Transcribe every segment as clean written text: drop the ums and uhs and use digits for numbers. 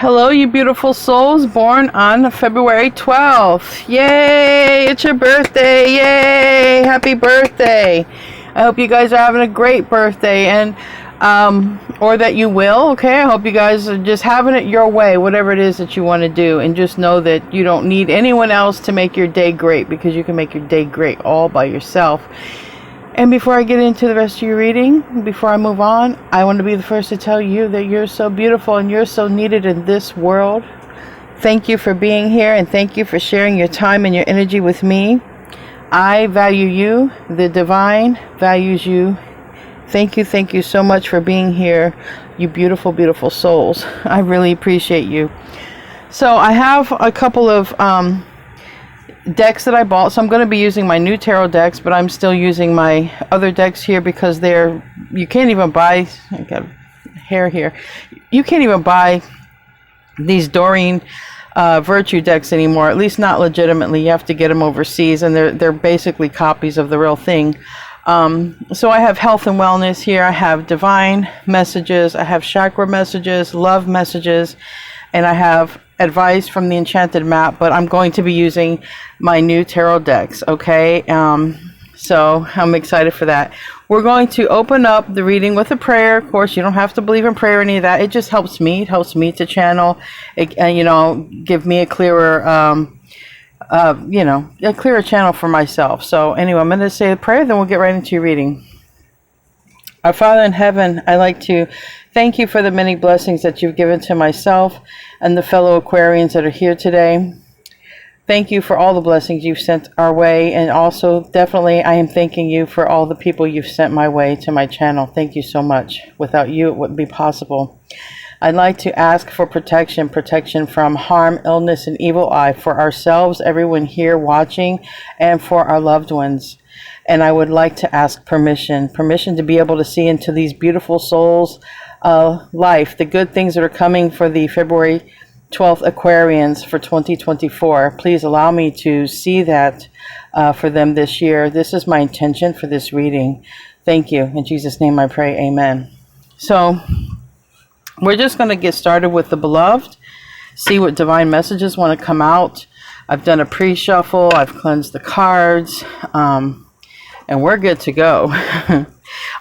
Hello, you beautiful souls born on February 12th. Yay! It's your birthday. Yay! Happy birthday. I hope you guys are having a great birthday, and or that you will, okay? I hope you guys are just having it your way, whatever it is that you want to do, and just know that you don't need anyone else to make your day great, because you can make your day great all by yourself. And before I get into the rest of your reading, before I move on, I want to be the first to tell you that you're so beautiful and you're so needed in this world. Thank you for being here, and thank you for sharing your time and your energy with me. I value you. The divine values you. Thank you so much for being here, you beautiful, beautiful souls. I really appreciate you. So I have a couple of decks that I bought, so I'm going to be using my new tarot decks, but I'm still using my other decks here because you can't even buy, I got hair here, you can't even buy these Doreen Virtue decks anymore, at least not legitimately. You have to get them overseas, and they're basically copies of the real thing. So I have health and wellness here, I have divine messages, I have chakra messages, love messages, and I have advice from the enchanted map, but I'm going to be using my new tarot decks, okay? So I'm excited for that. We're going to open up the reading with a prayer. Of course, you don't have to believe in prayer or any of that. It just helps me. It helps me to channel, give me a clearer, a clearer channel for myself. So anyway, I'm going to say a prayer, then we'll get right into your reading. Our Father in heaven, I'd like to thank you for the many blessings that you've given to myself and the fellow Aquarians that are here today. Thank you for all the blessings you've sent our way, and also definitely I am thanking you for all the people you've sent my way to my channel. Thank you so much. Without you, it wouldn't be possible. I'd like to ask for protection from harm, illness, and evil eye for ourselves, everyone here watching, and for our loved ones. And I would like to ask permission to be able to see into these beautiful souls' life, the good things that are coming for the February 12th Aquarians for 2024. Please allow me to see that for them this year. This is my intention for this reading. Thank you. In Jesus' name I pray, amen. So we're just going to get started with the beloved, see what divine messages want to come out. I've done a pre-shuffle, I've cleansed the cards, and we're good to go.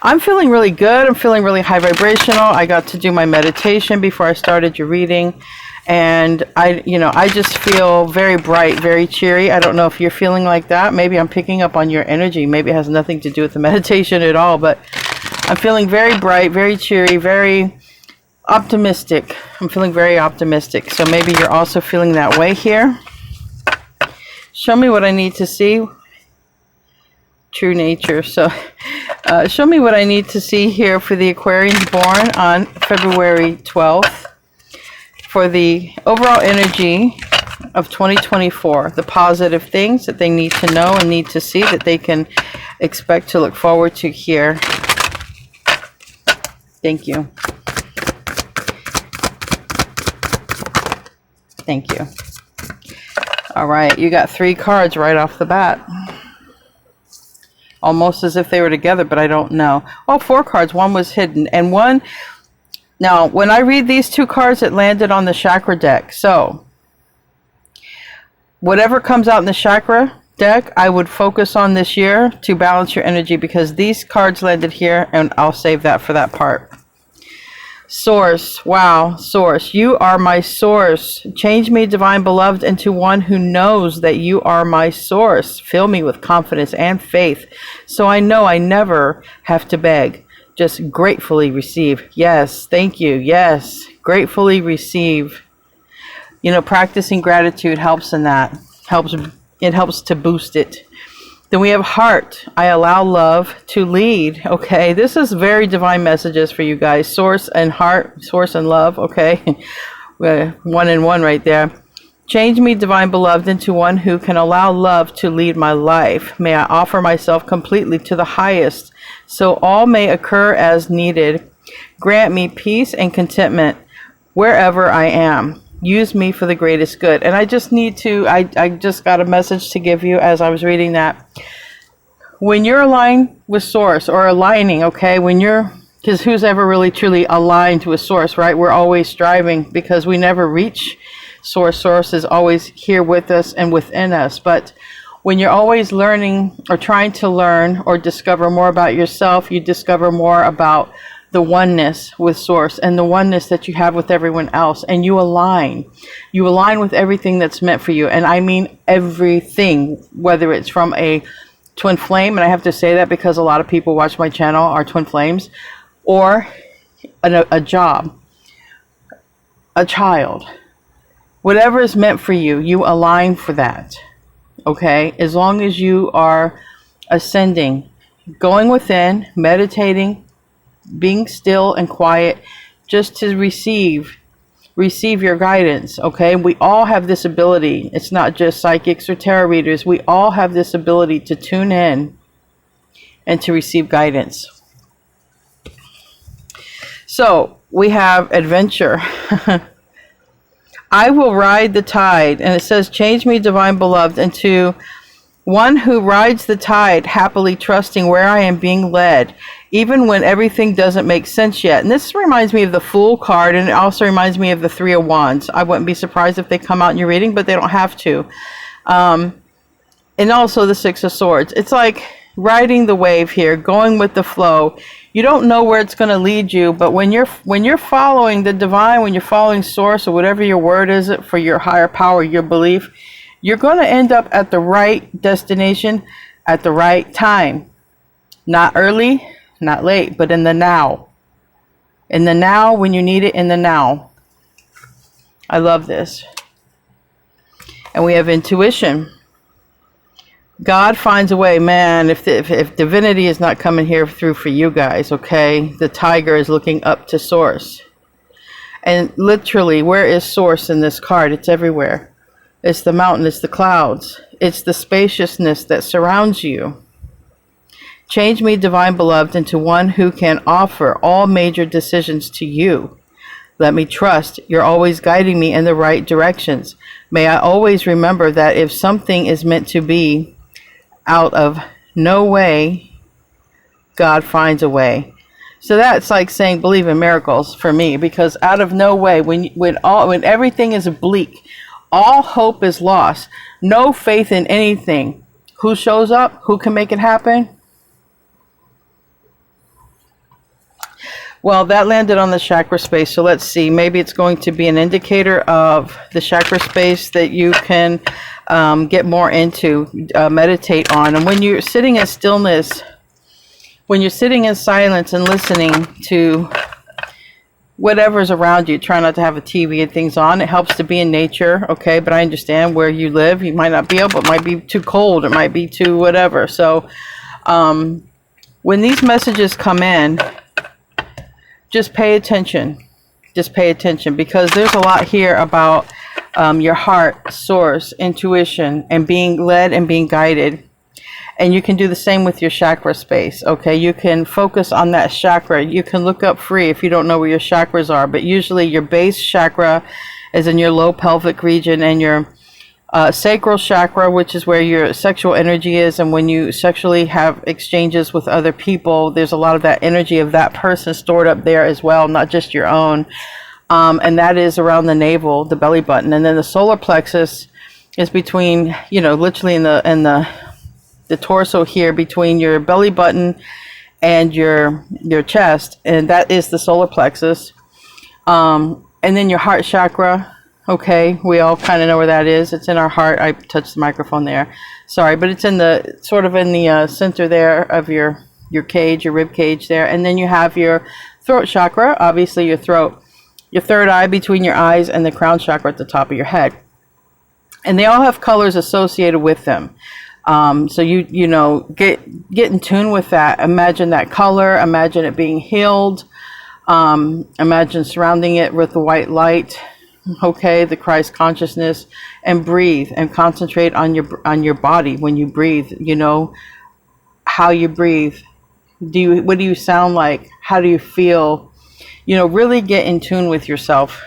I'm feeling really good. I'm feeling really high vibrational. I got to do my meditation before I started your reading, and I just feel very bright, very cheery. I don't know if you're feeling like that. Maybe I'm picking up on your energy. Maybe it has nothing to do with the meditation at all, but I'm feeling very bright, very cheery, very optimistic. I'm feeling very optimistic. So maybe you're also feeling that way here. Show me what I need to see. True nature. So show me what I need to see here for the Aquarians born on February 12th for the overall energy of 2024, the positive things that they need to know and need to see, that they can expect to look forward to here. Thank you. Thank you. All right, you got 3 cards right off the bat. Almost as if they were together, but I don't know. Oh, 4 cards. One was hidden. And one... Now, when I read these 2 cards, it landed on the chakra deck. So, whatever comes out in the chakra deck, I would focus on this year to balance your energy, because these cards landed here, and I'll save that for that part. Source. Wow. Source. You are my source. Change me, divine beloved, into one who knows that you are my source. Fill me with confidence and faith, so I know I never have to beg. Just gratefully receive. Yes. Thank you. Yes. Gratefully receive. Practicing gratitude helps in that. It helps to boost it. Then we have heart. I allow love to lead. Okay, this is very divine messages for you guys. Source and heart, source and love. Okay, 1 and 1 right there. Change me, divine beloved, into one who can allow love to lead my life. May I offer myself completely to the highest, so all may occur as needed. Grant me peace and contentment wherever I am. Use me for the greatest good. And I just need to, I just got a message to give you as I was reading that. When you're aligned with source, or aligning, okay, when you're Because who's ever really truly aligned with source, right? We're always striving because we never reach source. Source is always here with us and within us. But when you're always learning or trying to learn or discover more about yourself, you discover more about the oneness with source and the oneness that you have with everyone else. And you align with everything that's meant for you. And I mean everything, whether it's from a twin flame, and I have to say that because a lot of people watch my channel are twin flames, or a job, a child, whatever is meant for you, you align for that. Okay, as long as you are ascending, going within, meditating, being still and quiet, just to receive your guidance. Okay, we all have this ability. It's not just psychics or tarot readers. We all have this ability to tune in and to receive guidance. So we have adventure. I will ride the tide, and it says, change me, divine beloved, into one who rides the tide, happily trusting where I am being led, even when everything doesn't make sense yet. And this reminds me of the Fool card, and it also reminds me of the Three of Wands. I wouldn't be surprised if they come out in your reading, but they don't have to. And also the Six of Swords. It's like riding the wave here, going with the flow. You don't know where it's going to lead you, but when you're following the divine, when you're following source or whatever your word is for your higher power, your belief, you're going to end up at the right destination at the right time. Not early, not late, but in the now. In the now, when you need it, in the now. I love this. And we have intuition. God finds a way. Man, if divinity is not coming here through for you guys, okay, the tiger is looking up to source. And literally, where is source in this card? It's everywhere. It's the mountain, it's the clouds, it's the spaciousness that surrounds you. Change me, divine beloved, into one who can offer all major decisions to you. Let me trust you're always guiding me in the right directions. May I always remember that if something is meant to be, out of no way, God finds a way. So that's like saying believe in miracles for me, because out of no way, when everything is bleak, all hope is lost, no faith in anything, who shows up? Who can make it happen? Well, that landed on the chakra space, so let's see. Maybe it's going to be an indicator of the chakra space that you can get more into, meditate on. And when you're sitting in stillness, when you're sitting in silence and listening to whatever's around you, try not to have a TV and things on. It helps to be in nature, okay? But I understand where you live. You might not be able, it might be too cold, it might be too whatever. So when these messages come in, just pay attention. Just pay attention, because there's a lot here about your heart, source, intuition, and being led and being guided. And you can do the same with your chakra space, okay? You can focus on that chakra. You can look up free if you don't know where your chakras are, but usually your base chakra is in your low pelvic region, and your sacral chakra, which is where your sexual energy is. And when you sexually have exchanges with other people, there's a lot of that energy of that person stored up there as well, not just your own. And that is around the navel, the belly button. And then the solar plexus is between, literally in the torso here, between your belly button and your chest, and that is the solar plexus. And then your heart chakra, okay, we all kind of know where that is. It's in our heart. I touched the microphone there, sorry, but it's in the center there of your cage, your rib cage there. And then you have your throat chakra, obviously your throat, your third eye between your eyes, and the crown chakra at the top of your head. And they all have colors associated with them. So you get in tune with that. Imagine that color. Imagine it being healed. Imagine surrounding it with the white light. Okay, the Christ consciousness, and breathe and concentrate on your body when you breathe. How you breathe. What do you sound like? How do you feel? Really get in tune with yourself.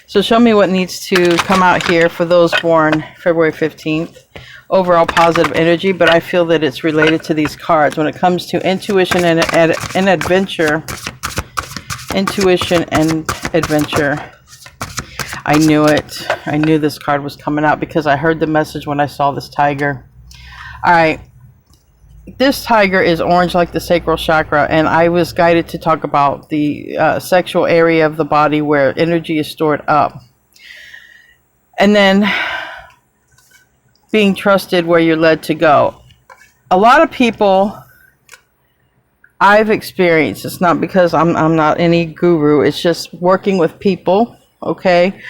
So show me what needs to come out here for those born February 15th. overall positive energy, but I feel that it's related to these cards. When it comes to intuition and adventure, intuition and adventure, I knew it. I knew this card was coming out because I heard the message when I saw this tiger. All right. This tiger is orange like the sacral chakra, and I was guided to talk about the sexual area of the body where energy is stored up. And then being trusted where you're led to go. A lot of people I've experienced, it's not because I'm not any guru, it's just working with people, okay?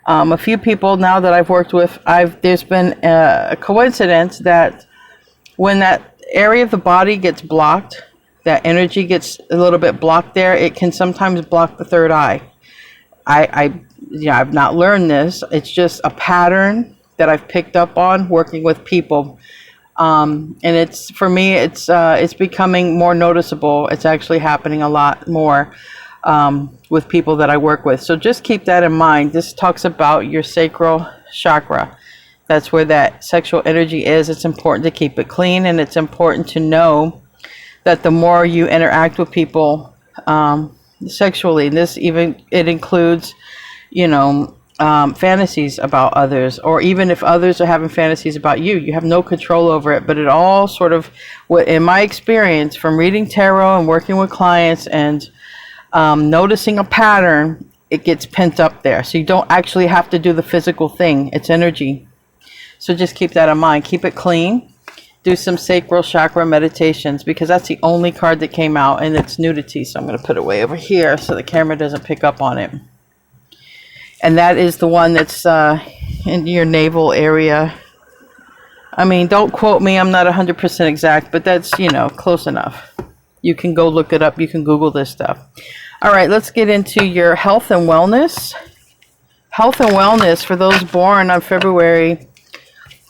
A few people now that I've worked with, there's been a coincidence that when that area of the body gets blocked, that energy gets a little bit blocked there, it can sometimes block the third eye. I've not learned this. It's just a pattern that I've picked up on working with people. And it's, for me, it's becoming more noticeable. It's actually happening a lot more with people that I work with. So just keep that in mind. This talks about your sacral chakra. That's where that sexual energy is. It's important to keep it clean, and it's important to know that the more you interact with people sexually, and it includes, fantasies about others, or even if others are having fantasies about you, you have no control over it. But it all sort of, in my experience from reading tarot and working with clients and noticing a pattern, it gets pent up there. So you don't actually have to do the physical thing. It's energy. So just keep that in mind. Keep it clean. Do some sacral chakra meditations, because that's the only card that came out, and it's nudity. So I'm going to put it way over here so the camera doesn't pick up on it. And that is the one that's in your navel area. I mean, don't quote me. I'm not 100% exact, but that's, close enough. You can go look it up. You can Google this stuff. All right, let's get into your health and wellness. Health and wellness for those born on February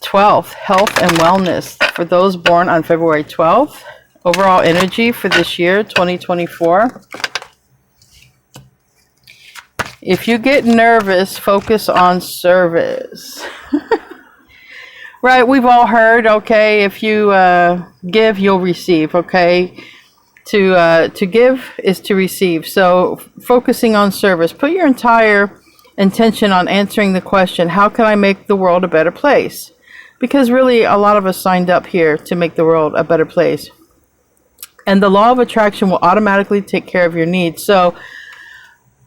12th. Health and wellness for those born on February 12th. Overall energy for this year, 2024. If you get nervous, focus on service. Right, we've all heard, okay, if you give, you'll receive, okay? To give is to receive. So focusing on service. Put your entire intention on answering the question, how can I make the world a better place? Because really, a lot of us signed up here to make the world a better place. And the law of attraction will automatically take care of your needs. So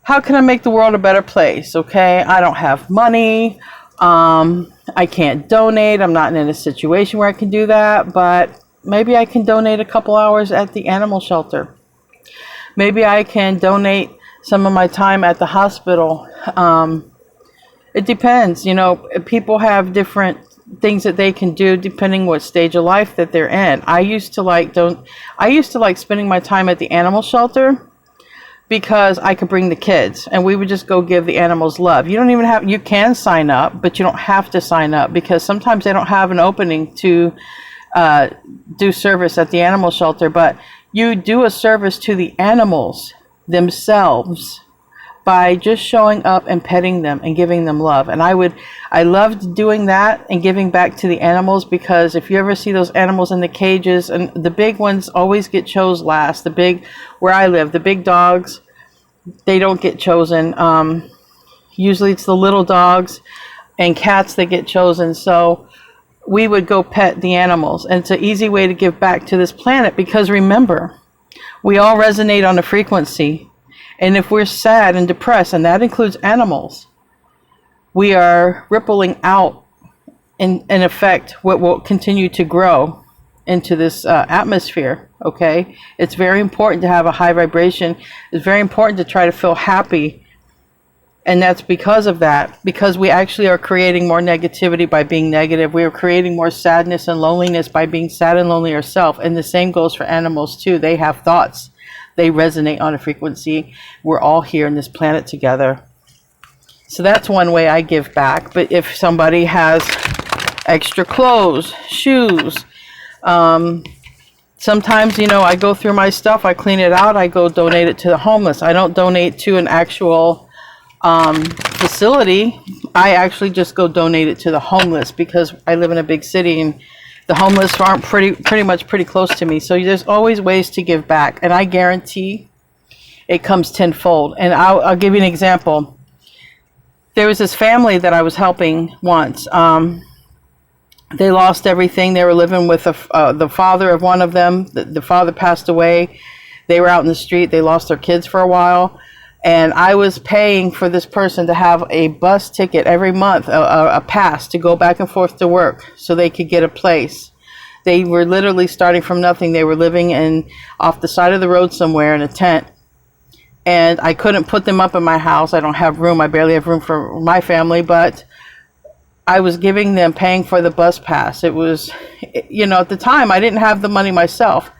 how can I make the world a better place? Okay, I don't have money. I can't donate. I'm not in a situation where I can do that. But maybe I can donate a couple hours at the animal shelter. Maybe I can donate some of my time at the hospital. It depends. People have different things that they can do depending what stage of life that they're in. I used to like spending my time at the animal shelter because I could bring the kids and we would just go give the animals love. You can sign up, but you don't have to sign up, because sometimes they don't have an opening to do service at the animal shelter, but you do a service to the animals themselves by just showing up and petting them and giving them love. And I loved doing that and giving back to the animals, because if you ever see those animals in the cages, and the big ones always get chose last. Where I live, the big dogs, they don't get chosen. Usually it's the little dogs and cats that get chosen. So we would go pet the animals, and it's an easy way to give back to this planet, because remember, we all resonate on a frequency. And if we're sad and depressed, and that includes animals, we are rippling out, in effect, what will continue to grow into this atmosphere, okay? It's very important to have a high vibration. It's very important to try to feel happy. And that's because of that, because we actually are creating more negativity by being negative. We are creating more sadness and loneliness by being sad and lonely ourselves. And the same goes for animals too. They have thoughts. They resonate on a frequency. We're all here on this planet together. So that's one way I give back. But if somebody has extra clothes, shoes, sometimes, I go through my stuff, I clean it out, I go donate it to the homeless. I don't donate to an actual facility, I actually just go donate it to the homeless, because I live in a big city and the homeless aren't pretty much pretty close to me. So there's always ways to give back, and I guarantee it comes tenfold. And I'll give you an example. There was this family that I was helping once. They lost everything. They were living with the father of one of them. The father passed away. They were out in the street. They lost their kids for a while. And I was paying for this person to have a bus ticket every month, a pass to go back and forth to work so they could get a place. They were literally starting from nothing. They were living off the side of the road somewhere in a tent. And I couldn't put them up in my house. I don't have room. I barely have room for my family, but I was giving them, paying for the bus pass. It was, at the time, I didn't have the money myself,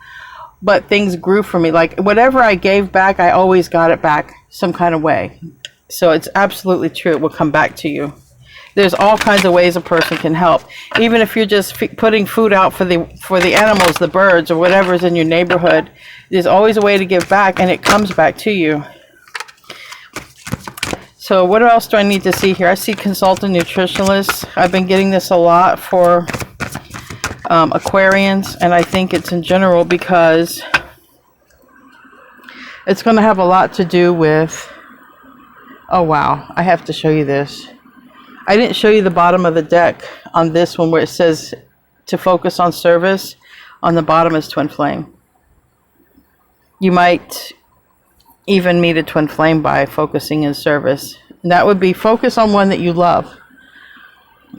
but things grew for me. Like, whatever I gave back, I always got it back some kind of way. So it's absolutely true. It will come back to you. There's all kinds of ways a person can help. Even if you're just putting food out for the animals, the birds, or whatever's in your neighborhood, there's always a way to give back, and it comes back to you. So what else do I need to see here? I see consult a nutritionist. I've been getting this a lot for Aquarians, and I think it's in general because it's going to have a lot to do with, oh wow, I have to show you this. I didn't show you the bottom of the deck on this one where it says to focus on service. On the bottom is twin flame. You might even meet a twin flame by focusing in service. And that would be focus on one that you love.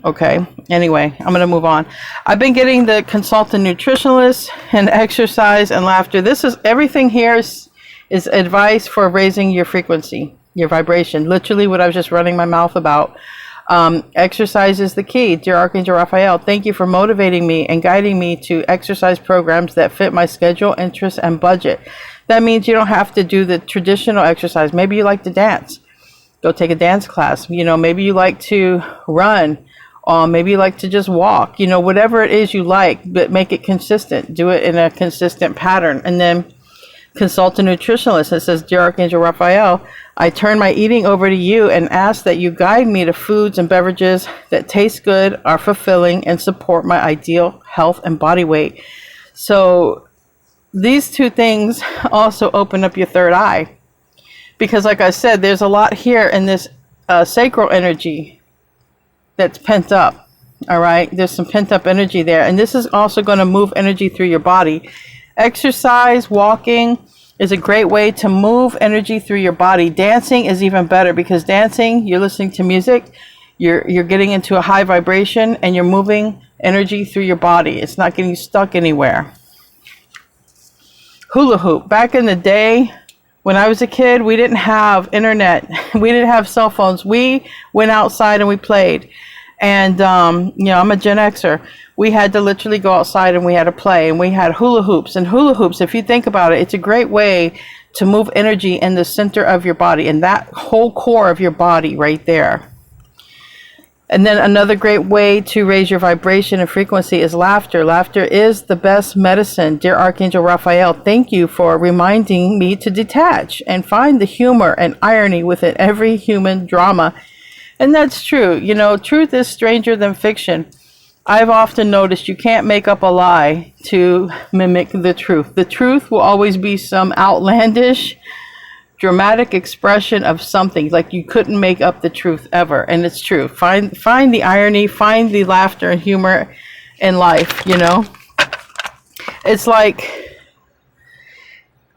Okay, anyway, I'm going to move on. I've been getting the consultant nutritionist and exercise and laughter. This is everything here is advice for raising your frequency, your vibration. Literally what I was just running my mouth about. Exercise is the key. Dear Archangel Raphael, thank you for motivating me and guiding me to exercise programs that fit my schedule, interests, and budget. That means you don't have to do the traditional exercise. Maybe you like to dance. Go take a dance class. Maybe you like to run. Maybe you like to just walk. Whatever it is you like, but make it consistent. Do it in a consistent pattern. And then consult a nutritionist. It says, Dear Archangel Raphael, I turn my eating over to you and ask that you guide me to foods and beverages that taste good, are fulfilling, and support my ideal health and body weight. So these two things also open up your third eye. Because like I said, there's a lot here in this sacral energy that's pent up. All right. There's some pent up energy there. And this is also going to move energy through your body. Exercise, walking is a great way to move energy through your body. Dancing is even better, because dancing, you're listening to music, you're getting into a high vibration, and you're moving energy through your body. It's not getting stuck anywhere. Hula hoop. Back in the day, when I was a kid, we didn't have internet. We didn't have cell phones. We went outside and we played. And, I'm a Gen Xer. We had to literally go outside and we had to play. And we had hula hoops. And hula hoops, if you think about it, it's a great way to move energy in the center of your body. And that whole core of your body right there. And then another great way to raise your vibration and frequency is laughter. Laughter is the best medicine. Dear Archangel Raphael, thank you for reminding me to detach and find the humor and irony within every human drama. And that's true. Truth is stranger than fiction. I've often noticed you can't make up a lie to mimic the truth. The truth will always be some outlandish, dramatic expression of something. Like you couldn't make up the truth ever. And it's true. Find the irony, find the laughter and humor in life, It's like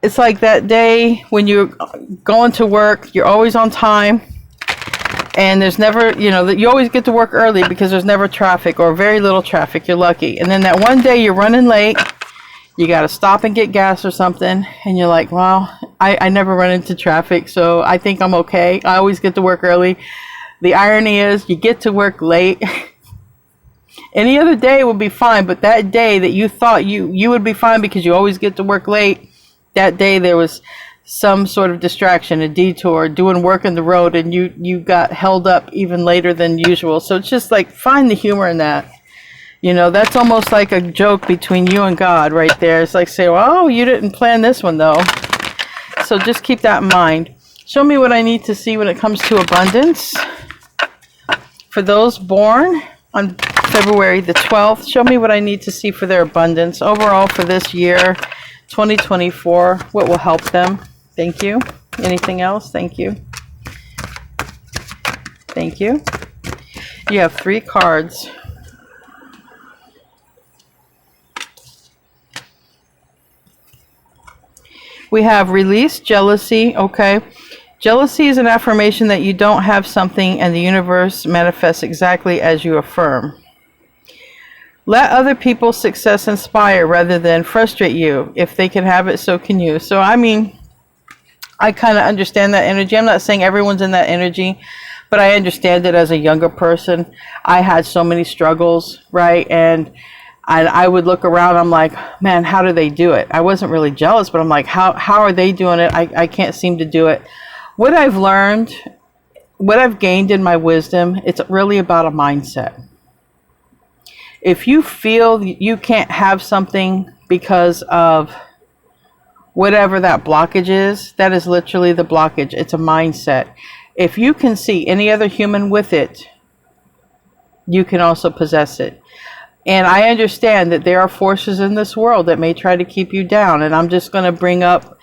that day when you're going to work, you're always on time. And there's never, you always get to work early because there's never traffic or very little traffic. You're lucky. And then that one day you're running late. You got to stop and get gas or something. And you're like, well, I never run into traffic, so I think I'm okay. I always get to work early. The irony is you get to work late. Any other day would be fine. But that day that you thought you would be fine because you always get to work late, that day there was some sort of distraction, a detour, doing work in the road, and you got held up even later than usual. So it's just like, find the humor in that. That's almost like a joke between you and God right there. It's like, say, well, you didn't plan this one though. So just keep that in mind. Show me what I need to see when it comes to abundance. For those born on February the 12th, show me what I need to see for their abundance. Overall for this year, 2024, what will help them? Thank you. Anything else? Thank you. Thank you. You have 3 cards. We have release, jealousy, okay. Jealousy is an affirmation that you don't have something and the universe manifests exactly as you affirm. Let other people's success inspire rather than frustrate you. If they can have it, so can you. So, I mean, I kind of understand that energy. I'm not saying everyone's in that energy, but I understand it as a younger person. I had so many struggles, right? And I would look around, I'm like, man, how do they do it? I wasn't really jealous, but I'm like, how are they doing it? I can't seem to do it. What I've learned, what I've gained in my wisdom, it's really about a mindset. If you feel you can't have something because of whatever that blockage is, that is literally the blockage. It's a mindset. If you can see any other human with it, you can also possess it. And I understand that there are forces in this world that may try to keep you down. And I'm just going to bring up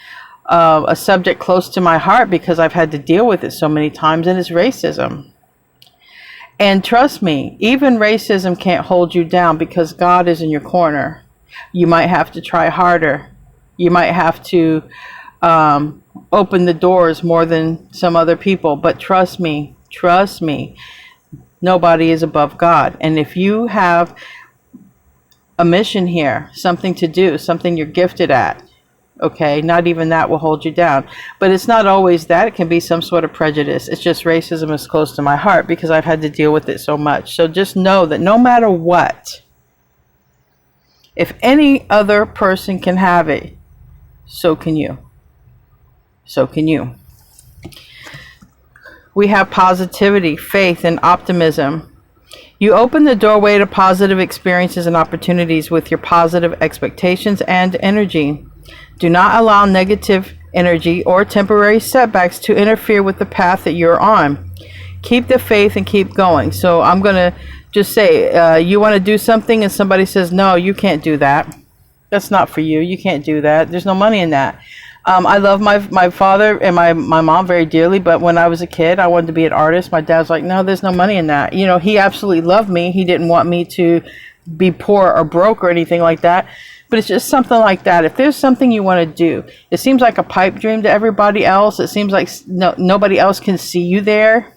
a subject close to my heart because I've had to deal with it so many times, and it's racism. And trust me, even racism can't hold you down because God is in your corner. You might have to try harder. You might have to open the doors more than some other people. But trust me, nobody is above God. And if you have a mission here, something to do, something you're gifted at, okay, not even that will hold you down. But it's not always that. It can be some sort of prejudice. It's just racism is close to my heart because I've had to deal with it so much. So just know that no matter what, if any other person can have it, so can you. So can you. We have positivity, faith, and optimism. You open the doorway to positive experiences and opportunities with your positive expectations and energy. Do not allow negative energy or temporary setbacks to interfere with the path that you're on. Keep the faith and keep going. So I'm going to just say, you want to do something and somebody says, no, you can't do that. That's not for you. You can't do that. There's no money in that. I love my father and my mom very dearly, but when I was a kid, I wanted to be an artist. My dad's like, no, there's no money in that. You know, he absolutely loved me. He didn't want me to be poor or broke or anything like that. But it's just something like that. If there's something you want to do, it seems like a pipe dream to everybody else. It seems like nobody else can see you there.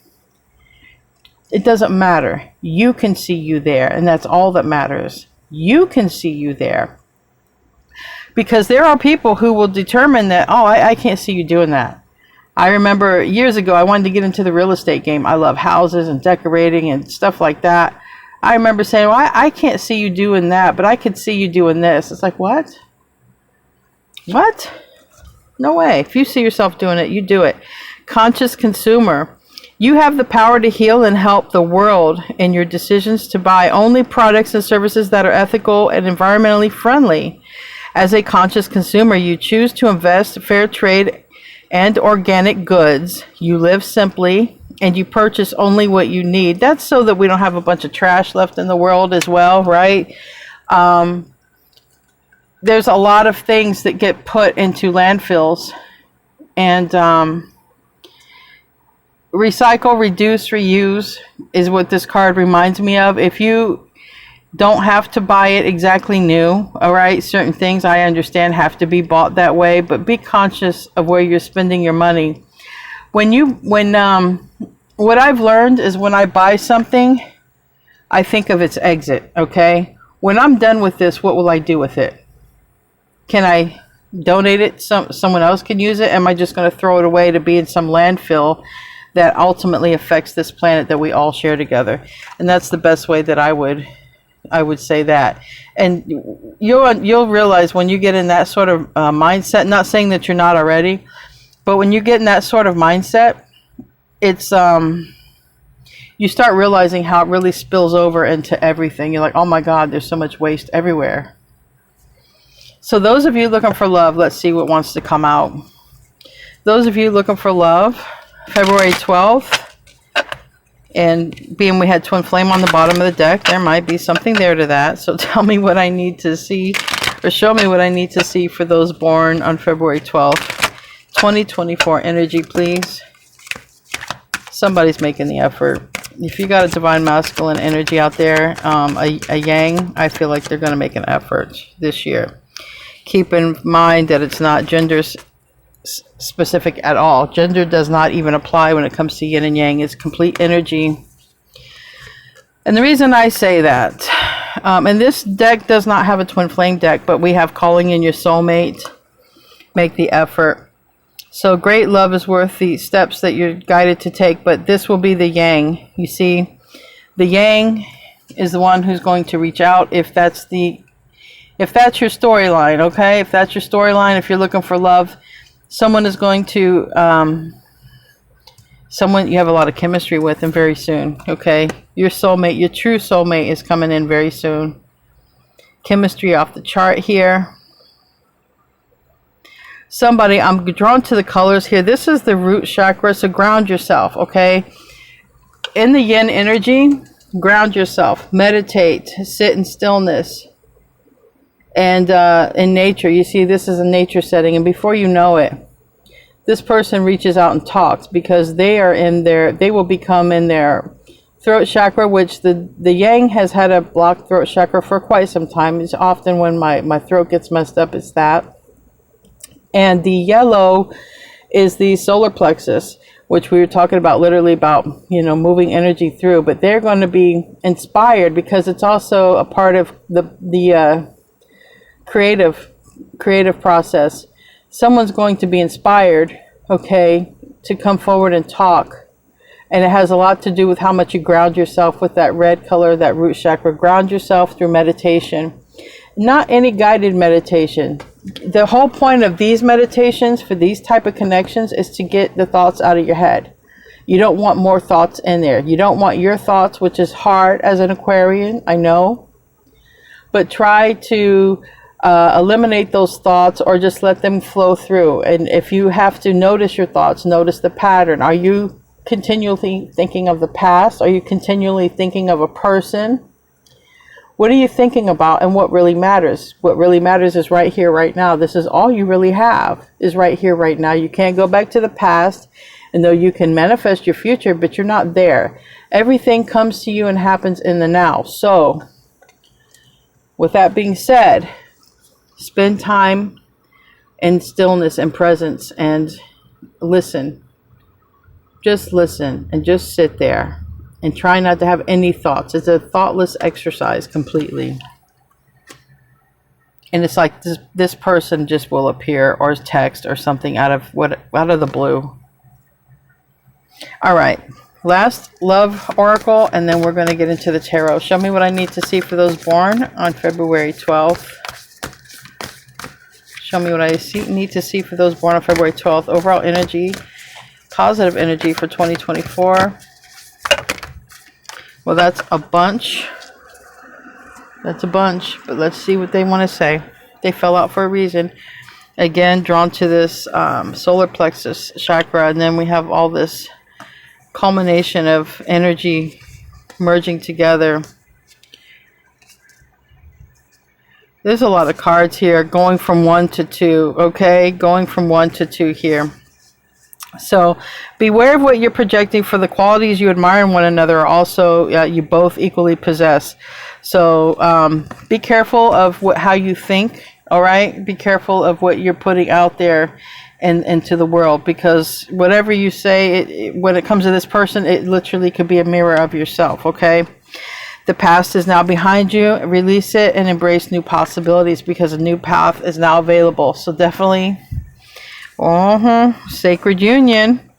It doesn't matter. You can see you there, and that's all that matters. You can see you there. Because there are people who will determine that, oh, I can't see you doing that. I remember years ago, I wanted to get into the real estate game. I love houses and decorating and stuff like that. I remember saying, well, I can't see you doing that, but I could see you doing this. It's like, what? What? No way. If you see yourself doing it, you do it. Conscious consumer. You have the power to heal and help the world in your decisions to buy only products and services that are ethical and environmentally friendly. As a conscious consumer, you choose to invest fair trade and organic goods. You live simply and you purchase only what you need. That's so that we don't have a bunch of trash left in the world as well, right? There's a lot of things that get put into landfills, and recycle, reduce, reuse is what this card reminds me of. If you don't have to buy it exactly new, all right? Certain things I understand have to be bought that way, but be conscious of where you're spending your money. What I've learned is when I buy something, I think of its exit, okay? When I'm done with this, what will I do with it? Can I donate it? Someone else can use it? Am I just going to throw it away to be in some landfill that ultimately affects this planet that we all share together? And that's the best way that I would say that. And you'll realize when you get in that sort of mindset, not saying that you're not already, but when you get in that sort of mindset, it's you start realizing how it really spills over into everything. You're like, oh my God, there's so much waste everywhere. So those of you looking for love, let's see what wants to come out. Those of you looking for love, February 12th, and being we had twin flame on the bottom of the deck, there might be something there to that. So tell me what I need to see, or show me what I need to see for those born on February 12th. 2024 energy, please. Somebody's making the effort. If you got a divine masculine energy out there, a yang, I feel like they're going to make an effort this year. Keep in mind that it's not gender specific at all. Gender does not even apply when it comes to yin and yang. It's complete energy. And the reason I say that, and this deck does not have a twin flame deck, but we have calling in your soulmate. Make the effort. So great love is worth the steps that you're guided to take, but this will be the yang. You see, the yang is the one who's going to reach out if that's your storyline, okay? If that's your storyline, if you're looking for love, someone is going to, someone you have a lot of chemistry with, and very soon, okay? Your soulmate, your true soulmate is coming in very soon. Chemistry off the chart here. Somebody, I'm drawn to the colors here. This is the root chakra, so ground yourself, okay? In the yin energy, ground yourself. Meditate. Sit in stillness. And in nature, you see this is a nature setting. And before you know it, this person reaches out and talks because they are in their, they will become in their throat chakra, which the yang has had a blocked throat chakra for quite some time. It's often when my throat gets messed up, it's that. And the yellow is the solar plexus, which we were talking about, literally about, you know, moving energy through. But they're going to be inspired because it's also a part of the creative process. Someone's going to be inspired, okay, to come forward and talk. And it has a lot to do with how much you ground yourself with that red color, that root chakra. Ground yourself through meditation. Not any guided meditation. The whole point of these meditations for these type of connections is to get the thoughts out of your head. You don't want more thoughts in there. You don't want your thoughts, which is hard as an Aquarian, I know. But try to eliminate those thoughts or just let them flow through. And if you have to notice your thoughts, notice the pattern. Are you continually thinking of the past? Are you continually thinking of a person? What are you thinking about, and what really matters? What really matters is right here, right now. This is all you really have, is right here, right now. You can't go back to the past, and though you can manifest your future, but you're not there. Everything comes to you and happens in the now. So, with that being said, spend time in stillness and presence and listen. Just listen and just sit there. And try not to have any thoughts. It's a thoughtless exercise completely. And it's like this person just will appear, or text, or something out of the blue. All right. Last love oracle, and then we're going to get into the tarot. Show me what I need to see for those born on February 12th. Show me what I need to see for those born on February 12th. Overall energy, positive energy for 2024. Well, that's a bunch. That's a bunch. But let's see what they want to say. They fell out for a reason. Again, drawn to this solar plexus chakra. And then we have all this culmination of energy merging together. There's a lot of cards here. Going from 1 to 2. Okay? Going from 1 to 2 here. So beware of what you're projecting, for the qualities you admire in one another are also you both equally possess. So be careful of how you think, all right? Be careful of what you're putting out there into the world, because whatever you say, when it comes to this person, it literally could be a mirror of yourself, okay? The past is now behind you. Release it and embrace new possibilities, because a new path is now available. So definitely... Sacred union.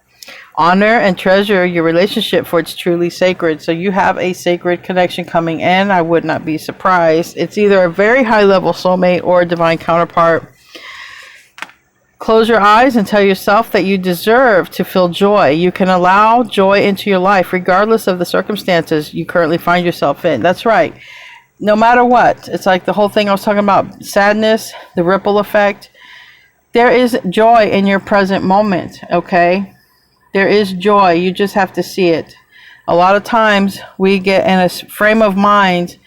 Honor and treasure your relationship, for it's truly sacred. So you have a sacred connection coming in. I would not be surprised. It's either a very high level soulmate or a divine counterpart. Close your eyes and tell yourself that you deserve to feel joy. You can allow joy into your life regardless of the circumstances you currently find yourself in. That's right. No matter what. It's like the whole thing I was talking about, sadness, the ripple effect. There is joy in your present moment, okay? There is joy. You just have to see it. A lot of times we get in a frame of mind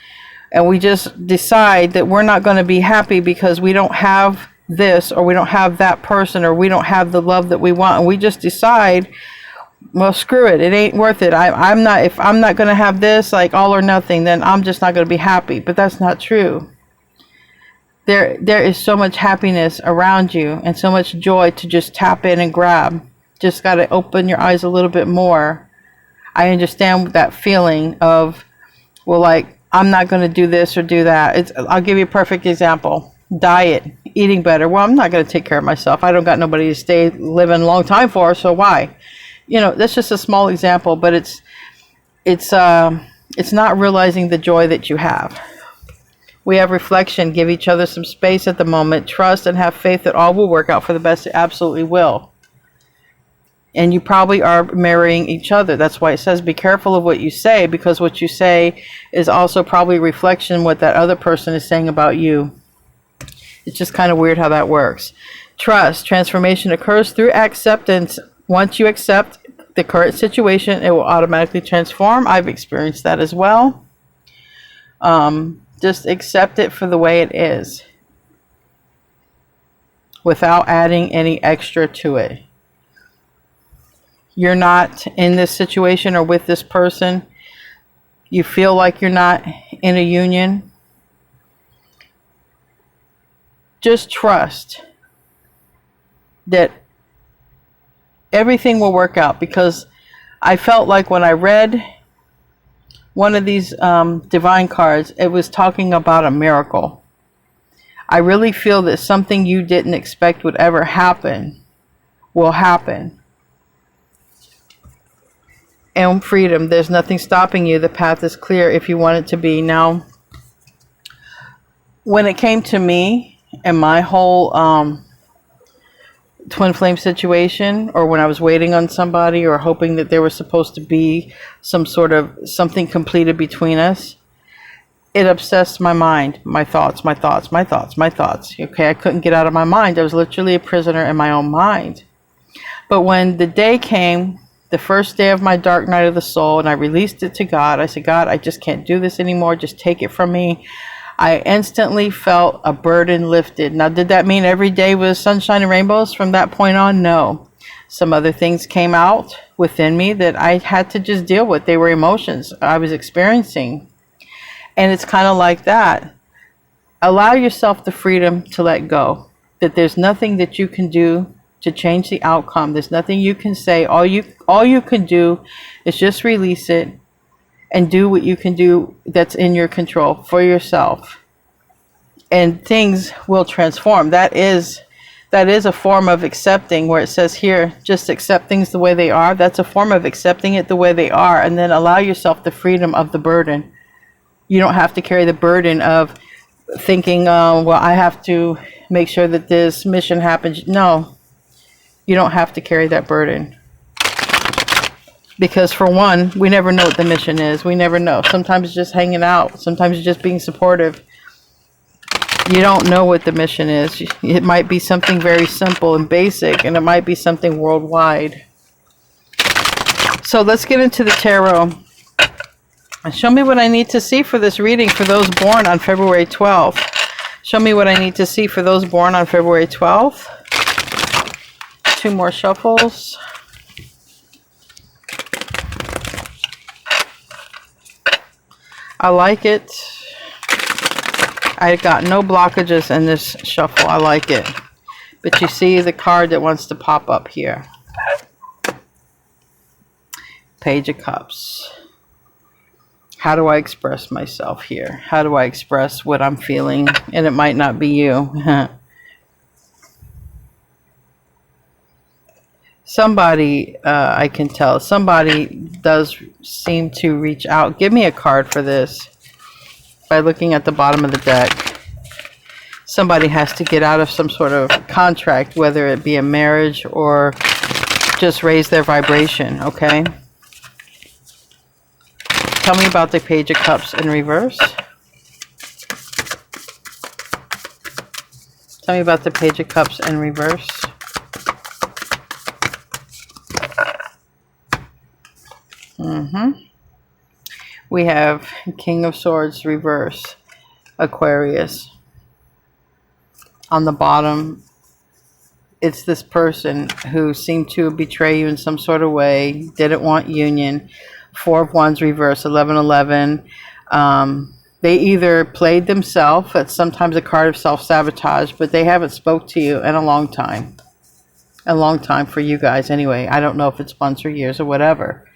and we just decide that we're not going to be happy because we don't have this, or we don't have that person, or we don't have the love that we want. And we just decide, well, screw it. It ain't worth it. I'm not, if I'm not going to have this, like all or nothing, then I'm just not going to be happy. But that's not true. There is so much happiness around you and so much joy to just tap in and grab. Just got to open your eyes a little bit more. I understand that feeling of, well, like, I'm not going to do this or do that. I'll give you a perfect example. Diet, eating better. Well, I'm not going to take care of myself. I don't got nobody to stay living a long time for, so why? You know, that's just a small example, but it's not realizing the joy that you have. We have reflection. Give each other some space at the moment. Trust and have faith that all will work out for the best. It absolutely will. And you probably are mirroring each other. That's why it says be careful of what you say, because what you say is also probably a reflection of what that other person is saying about you. It's just kind of weird how that works. Trust. Transformation occurs through acceptance. Once you accept the current situation, it will automatically transform. I've experienced that as well. Just accept it for the way it is, without adding any extra to it. You're not in this situation or with this person. You feel like you're not in a union. Just trust that everything will work out, because I felt like when I read one of these divine cards, it was talking about a miracle. I really feel that something you didn't expect would ever happen will happen. And freedom, there's nothing stopping you. The path is clear if you want it to be. Now, when it came to me and my whole twin flame situation, or when I was waiting on somebody or hoping that there was supposed to be some sort of something completed between us, it obsessed my mind, my thoughts. Okay, I couldn't get out of my mind. I was literally a prisoner in my own mind. But when the day came, the first day of my dark night of the soul, and I released it to God, I said, God, I just can't do this anymore. Just take it from me. I instantly felt a burden lifted. Now, did that mean every day was sunshine and rainbows from that point on? No. Some other things came out within me that I had to just deal with. They were emotions I was experiencing. And it's kind of like that. Allow yourself the freedom to let go. That there's nothing that you can do to change the outcome. There's nothing you can say. All you can do is just release it and do what you can do that's in your control for yourself. And things will transform. That is a form of accepting, where it says here, just accept things the way they are. That's a form of accepting it the way they are, and then allow yourself the freedom of the burden. You don't have to carry the burden of thinking, well, I have to make sure that this mission happens. No, you don't have to carry that burden. Because for one, we never know what the mission is. We never know. Sometimes it's just hanging out. Sometimes it's just being supportive. You don't know what the mission is. It might be something very simple and basic, and it might be something worldwide. So let's get into the tarot. And show me what I need to see for this reading for those born on February 12th. Show me what I need to see for those born on February 12th. 2 more shuffles. I like it. I got no blockages in this shuffle. I like it. But you see the card that wants to pop up here. Page of Cups. How do I express myself here? How do I express what I'm feeling? And it might not be you. Somebody, I can tell, somebody does seem to reach out. Give me a card for this by looking at the bottom of the deck. Somebody has to get out of some sort of contract, whether it be a marriage or just raise their vibration, okay? Tell me about the Page of Cups in reverse. Tell me about the Page of Cups in reverse. We have King of Swords reverse, Aquarius. On the bottom, it's this person who seemed to betray you in some sort of way, didn't want union. Four of Wands reverse, 1111. They either played themselves, that's sometimes a card of self-sabotage, but they haven't spoke to you in a long time. A long time for you guys anyway. I don't know if it's months or years or whatever.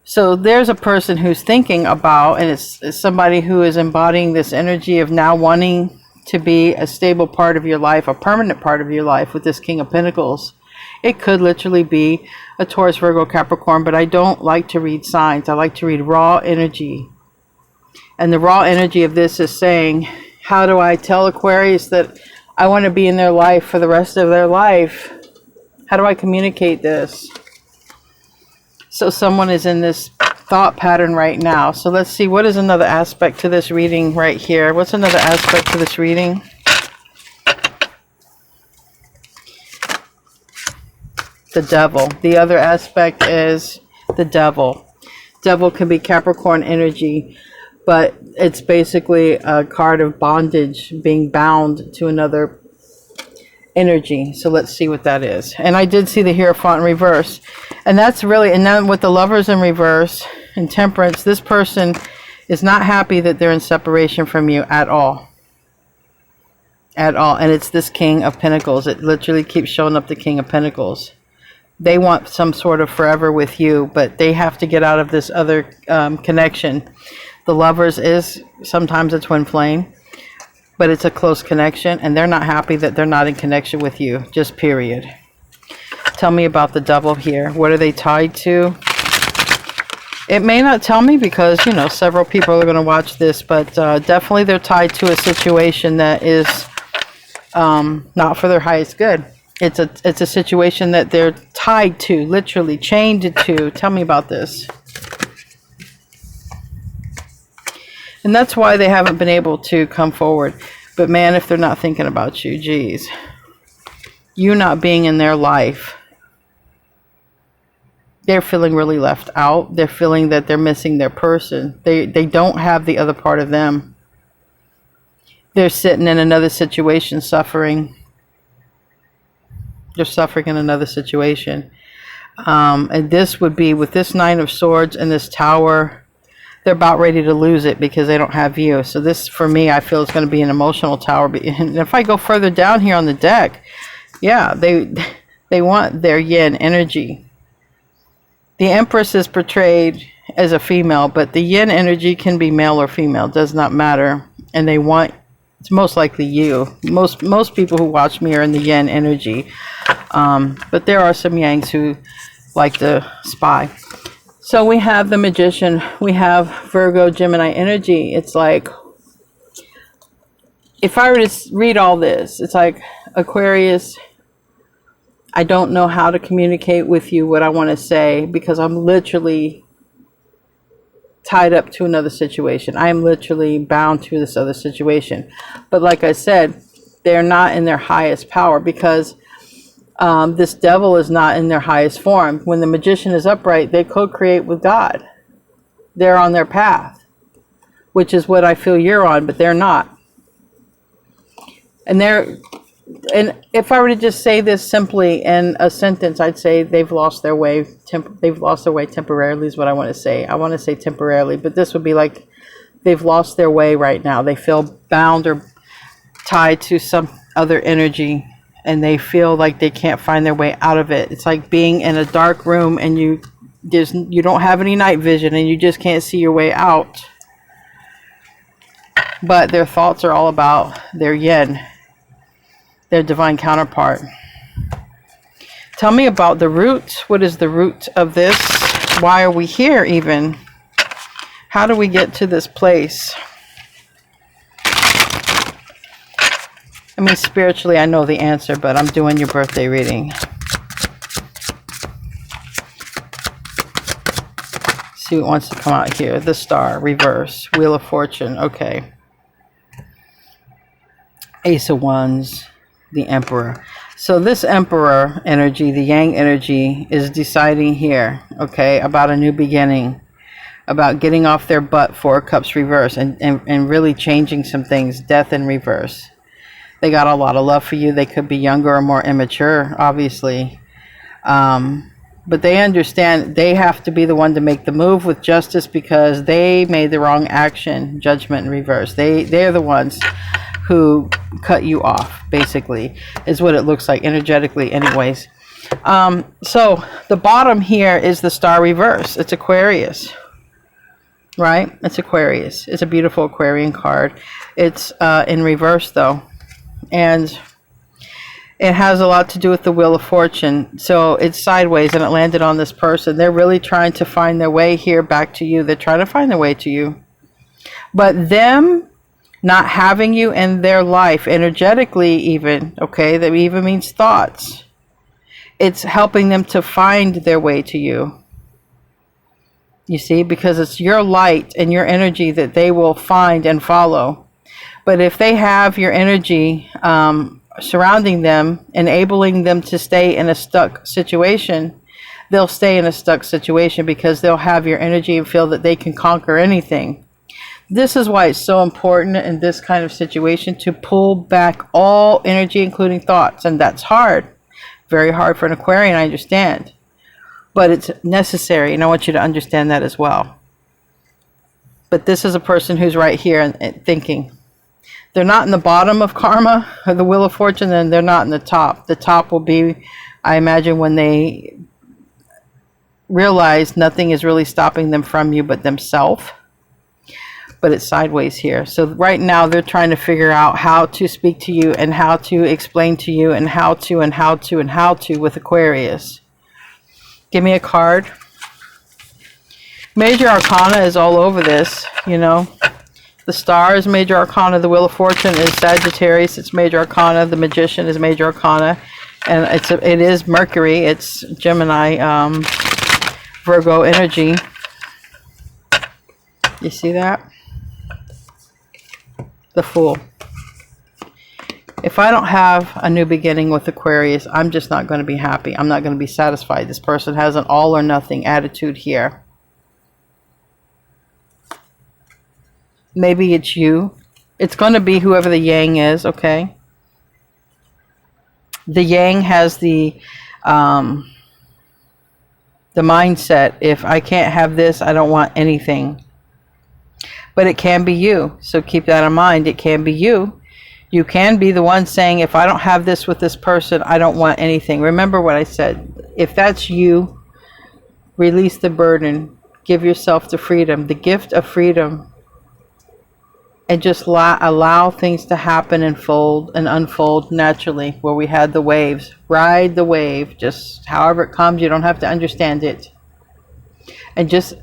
So there's a person who's thinking about, and it's somebody who is embodying this energy of now wanting to be a stable part of your life, a permanent part of your life with this King of Pentacles. It could literally be a Taurus, Virgo, Capricorn, but I don't like to read signs. I like to read raw energy. And the raw energy of this is saying, how do I tell Aquarius that I want to be in their life for the rest of their life? How do I communicate this? So someone is in this thought pattern right now. So let's see, what is another aspect to this reading right here? What's another aspect to this reading? The Devil. The other aspect is the Devil. Devil can be Capricorn energy, but it's basically a card of bondage, being bound to another energy. So let's see what that is. And I did see the Hierophant in reverse. And that's really, and then with the Lovers in reverse and Temperance, this person is not happy that they're in separation from you at all. At all. And it's this King of Pentacles. It literally keeps showing up the King of Pentacles. They want some sort of forever with you, but they have to get out of this other connection. The Lovers is sometimes a twin flame, but it's a close connection, and they're not happy that they're not in connection with you, just period. Tell me about the Devil here. What are they tied to? It may not tell me because, you know, several people are going to watch this, but definitely they're tied to a situation that is not for their highest good. It's a situation that they're tied to, literally chained to. Tell me about this. And that's why they haven't been able to come forward. But man, if they're not thinking about you, geez. You not being in their life. They're feeling really left out. They're feeling that they're missing their person. They don't have the other part of them. They're sitting in another situation suffering. They're suffering in another situation. And this would be with this Nine of Swords and this Tower. They're about ready to lose it because they don't have you. So this, for me, I feel is going to be an emotional tower. And if I go further down here on the deck, yeah, they want their yin energy. The Empress is portrayed as a female, but the yin energy can be male or female. Does not matter. And they want, it's most likely you. Most people who watch me are in the yin energy. But there are some yangs who like to spy. So we have the Magician, we have Virgo, Gemini energy. It's like, if I were to read all this, it's like, Aquarius, I don't know how to communicate with you what I want to say because I'm literally tied up to another situation. I am literally bound to this other situation. But like I said, they're not in their highest power because this Devil is not in their highest form. When the Magician is upright, they co-create with God. They're on their path, which is what I feel you're on, but they're not. And if I were to just say this simply in a sentence, I'd say they've lost their way. They've lost their way temporarily is what I want to say. I want to say temporarily, but this would be like they've lost their way right now. They feel bound or tied to some other energy. And they feel like they can't find their way out of it. It's like being in a dark room and you don't have any night vision and you just can't see your way out. But their thoughts are all about their yin, their divine counterpart. Tell me about the root. What is the root of this? Why are we here even? How do we get to this place? I mean, spiritually, I know the answer, but I'm doing your birthday reading. See what wants to come out here. The Star, reverse. Wheel of Fortune. Okay. Ace of Wands, the Emperor. So this Emperor energy, the Yang energy, is deciding here, okay, about a new beginning, about getting off their butt, Four of Cups reverse, and really changing some things, Death in reverse. They got a lot of love for you. They could be younger or more immature, obviously. But they understand they have to be the one to make the move with Justice because they made the wrong action, Judgment in reverse. They're the ones who cut you off, basically, is what it looks like energetically anyways. So the bottom here is the Star reverse. It's Aquarius, right? It's Aquarius. It's a beautiful Aquarian card. It's in reverse though, and it has a lot to do with the Wheel of Fortune. So it's sideways and it landed on this person. They're really trying to find their way here back to you. They're trying to find their way to you, but them not having you in their life energetically, even, okay, that even means thoughts, it's helping them to find their way to you, you see, because it's your light and your energy that they will find and follow. But if they have your energy surrounding them, enabling them to stay in a stuck situation, they'll stay in a stuck situation because they'll have your energy and feel that they can conquer anything. This is why it's so important in this kind of situation to pull back all energy, including thoughts. And that's hard. Very hard for an Aquarian, I understand. But it's necessary, and I want you to understand that as well. But this is a person who's right here and thinking. They're not in the bottom of karma, or the Wheel of Fortune, and they're not in the top. The top will be, I imagine, when they realize nothing is really stopping them from you but themselves. But it's sideways here. So right now they're trying to figure out how to speak to you and how to explain to you and how to with Aquarius. Give me a card. Major Arcana is all over this, you know. The Star is Major Arcana. The Wheel of Fortune is Sagittarius. It's Major Arcana. The Magician is Major Arcana. And it is Mercury. It's Gemini, Virgo energy. You see that? The Fool. If I don't have a new beginning with Aquarius, I'm just not going to be happy. I'm not going to be satisfied. This person has an all or nothing attitude here. Maybe it's you. It's going to be whoever the Yang is, okay? The Yang has the mindset, if I can't have this, I don't want anything. But it can be you. So keep that in mind. It can be you. You can be the one saying, if I don't have this with this person, I don't want anything. Remember what I said. If that's you, release the burden. Give yourself the freedom, the gift of freedom. And just allow things to happen and fold and unfold naturally, where we had the waves. Ride the wave, just however it comes. You don't have to understand it. And just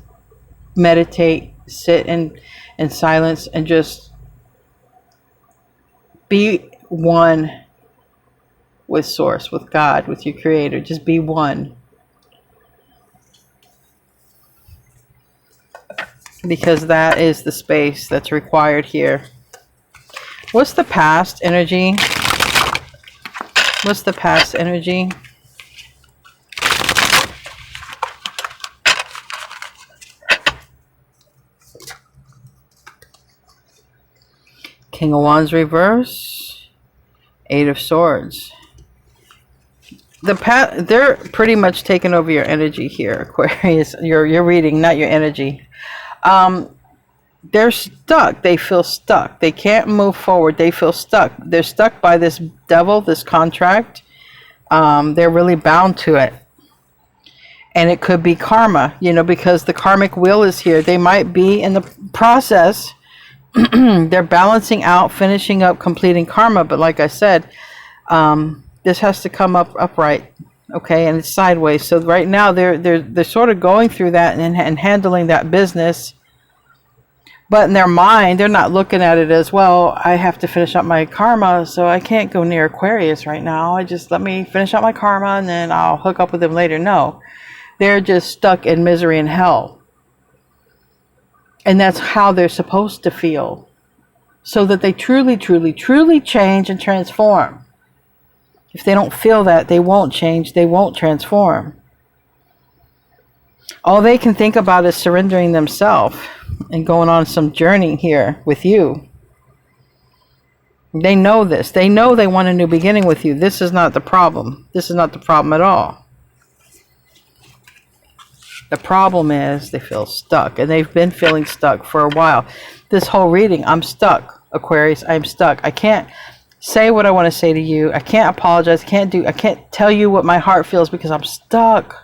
meditate, sit in silence, and just be one with Source, with God, with your Creator. Just be one. Because that is the space that's required here. What's the past energy? What's the past energy? King of Wands reverse. Eight of Swords. They're pretty much taking over your energy here, Aquarius. Your reading, not your energy. They're stuck. They feel stuck. They can't move forward. They feel stuck. They're stuck by this devil, this contract. They're really bound to it. And it could be karma, you know, because the karmic wheel is here. They might be in the process. They're balancing out, finishing up, completing karma. But like I said, this has to come up upright. Okay, and it's sideways. So right now they're sort of going through that and handling that business. But in their mind, they're not looking at it as, well, I have to finish up my karma, so I can't go near Aquarius right now. Let me finish up my karma and then I'll hook up with them later. No, they're just stuck in misery and hell. And that's how they're supposed to feel. so that they truly, truly, truly change and transform. If they don't feel that, they won't change, they won't transform. All they can think about is surrendering themselves and going on some journey here with you. They know this. They know they want a new beginning with you. This is not the problem. This is not the problem at all. The problem is they feel stuck, and they've been feeling stuck for a while. This whole reading, I'm stuck, Aquarius. I'm stuck. I can't say what I want to say to you. I can't apologize. I can't tell you what my heart feels because I'm stuck.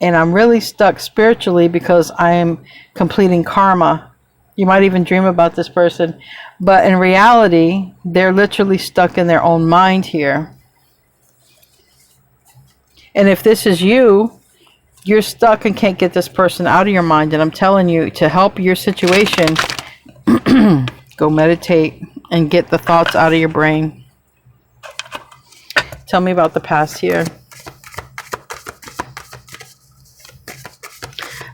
And I'm really stuck spiritually because I am completing karma. You might even dream about this person, but in reality, they're literally stuck in their own mind here. And if this is you, you're stuck and can't get this person out of your mind. And I'm telling you, to help your situation, go meditate and get the thoughts out of your brain. Tell me about the past here.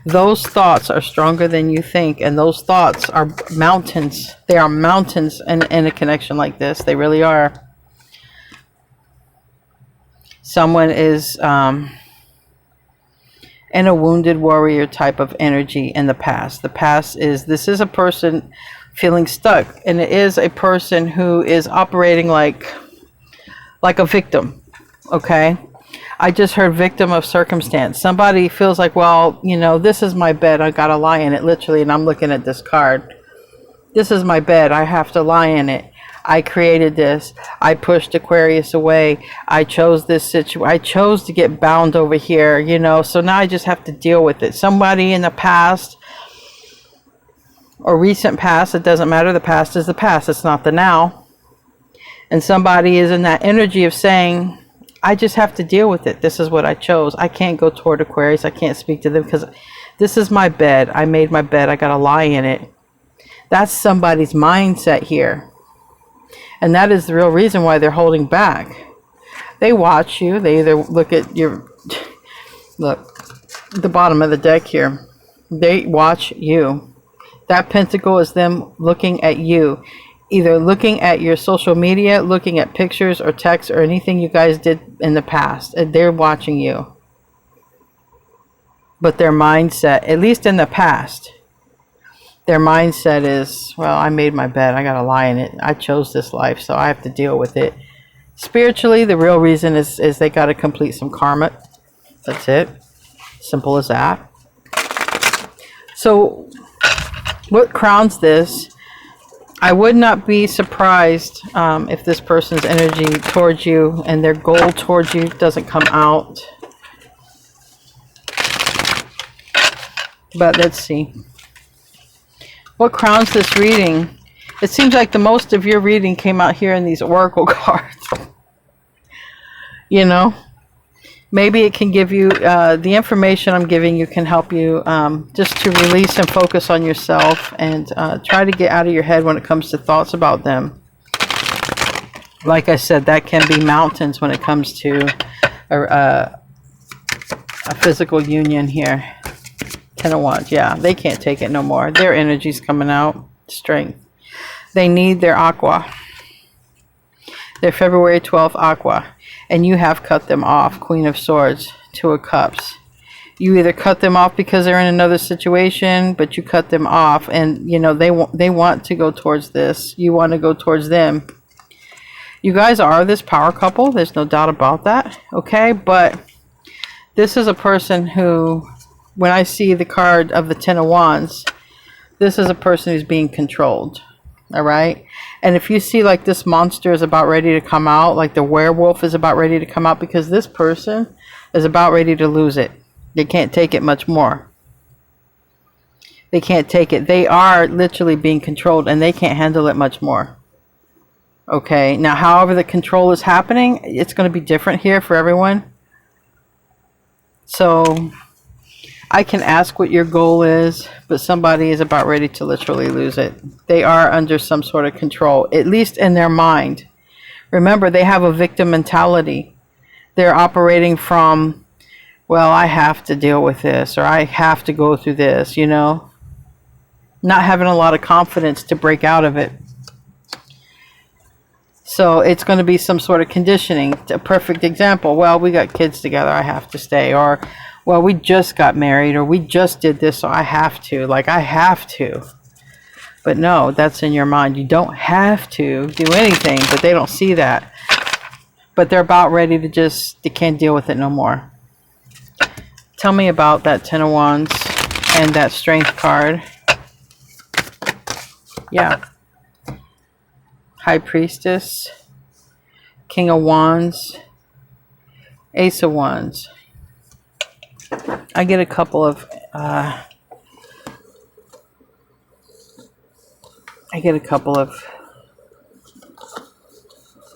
Those thoughts are stronger than you think, and those thoughts are mountains. They are mountains in a connection like this. They really are. Someone is in a wounded warrior type of energy in the past. The past is, this is a person feeling stuck, and it is a person who is operating like a victim, okay? I just heard victim of circumstance. Somebody feels like, well, you know, this is my bed. I got to lie in it, literally. And I'm looking at this card. This is my bed. I have to lie in it. I created this. I pushed Aquarius away. I chose this situation. I chose to get bound over here, you know. So now I just have to deal with it. Somebody in the past or recent past, it doesn't matter. The past is the past. It's not the now. And somebody is in that energy of saying, I just have to deal with it. This is what I chose. I can't go toward Aquarius. I can't speak to them because this is my bed. I made my bed. I got to lie in it. That's somebody's mindset here. And that is the real reason why they're holding back. They watch you. They either look at your, look, the bottom of the deck here. They watch you. That pentacle is them looking at you. Either looking at your social media, looking at pictures or texts or anything you guys did in the past. And they're watching you. But their mindset, at least in the past, their mindset is, well, I made my bed. I got to lie in it. I chose this life, so I have to deal with it. Spiritually, the real reason is they got to complete some karma. That's it. Simple as that. So what crowns this? I would not be surprised if this person's energy towards you and their goal towards you doesn't come out. But let's see. What crowns this reading? It seems like the most of your reading came out here in these oracle cards. You know? Maybe it can give you, the information I'm giving you can help you just to release and focus on yourself and try to get out of your head when it comes to thoughts about them. Like I said, that can be mountains when it comes to a physical union here. 10 of Wands, yeah, they can't take it no more. Their energy's coming out. Strength. They need their aqua. Their February 12th aqua. And you have cut them off. Queen of Swords, Two of Cups. You either cut them off because they're in another situation, but you cut them off, and you know they want to go towards this. You want to go towards them. You guys are this power couple. There's no doubt about that. Okay, but this is a person who, when I see the card of the 10 of Wands, this is a person who's being controlled. All right. And if you see like this monster is about ready to come out, like the werewolf is about ready to come out, because this person is about ready to lose it. They can't take it much more. They can't take it. They are literally being controlled and they can't handle it much more. Okay. Now, however the control is happening, it's going to be different here for everyone. So I can ask what your goal is, but somebody is about ready to literally lose it. They are under some sort of control, at least in their mind. Remember, they have a victim mentality. They're operating from, well, I have to deal with this, or I have to go through this, you know. not having a lot of confidence to break out of it. So it's going to be some sort of conditioning. A perfect example. Well, we got kids together, I have to stay. Or, well, we just got married, or we just did this, so I have to. Like, I have to. But no, that's in your mind. You don't have to do anything, but they don't see that. But they're about ready to just, they can't deal with it no more. Tell me about that Ten of Wands and that Strength card. Yeah. High Priestess, King of Wands, Ace of Wands. I get a couple of all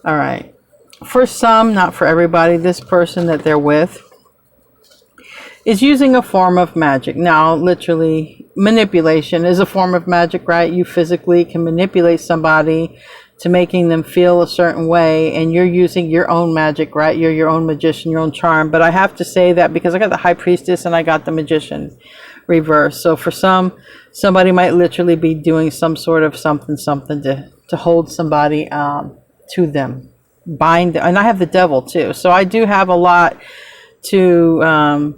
right. For some, not for everybody, this person that they're with is using a form of magic. Now, literally, manipulation is a form of magic, right? You physically can manipulate somebody to making them feel a certain way, and you're using your own magic, right? You're your own magician, your own charm. But I have to say that because I got the High Priestess and I got the Magician reverse. So for somebody might literally be doing some sort of something to hold somebody to them, bind them. And I have the Devil too. So I do have a lot to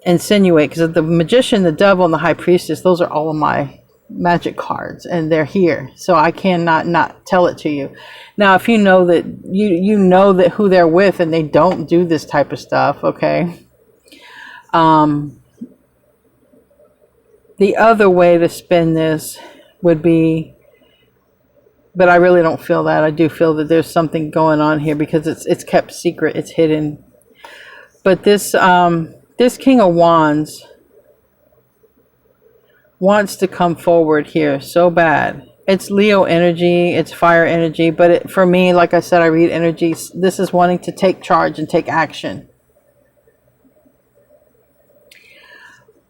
insinuate, because of the Magician, the Devil, and the High Priestess, those are all of my magic cards, and they're here, so I cannot not tell it to you. Now, if you know that you know that who they're with and they don't do this type of stuff, okay, the other way to spin this would be, but I really don't feel that. I do feel that there's something going on here, because it's kept secret, it's hidden. But this this King of Wands wants to come forward here so bad. It's Leo energy, it's fire energy, but for me, like I said, I read energies. This is wanting to take charge and take action.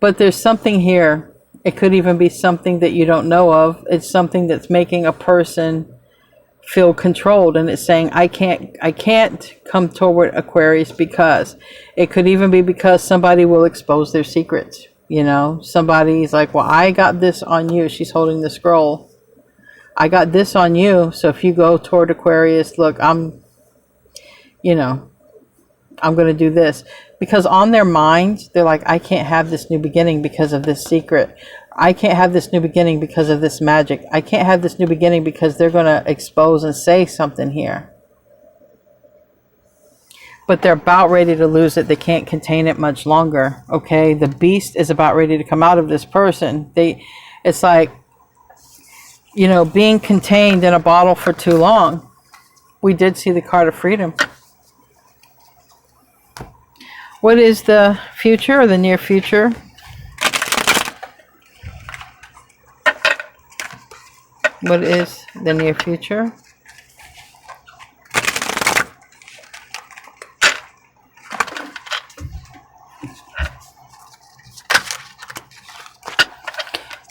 But there's something here. It could even be something that you don't know of. It's something that's making a person feel controlled, and it's saying, I can't come toward Aquarius, because it could even be because somebody will expose their secrets. You know, somebody's like, well, I got this on you. She's holding the scroll. I got this on you. So if you go toward Aquarius, look, I'm going to do this. Because on their minds, they're like, I can't have this new beginning because of this secret. I can't have this new beginning because of this magic. I can't have this new beginning because they're going to expose and say something here. But they're about ready to lose it. They can't contain it much longer. Okay, the beast is about ready to come out of this person. It's like, being contained in a bottle for too long. We did see the card of freedom. What is the future, or the near future? What is the near future?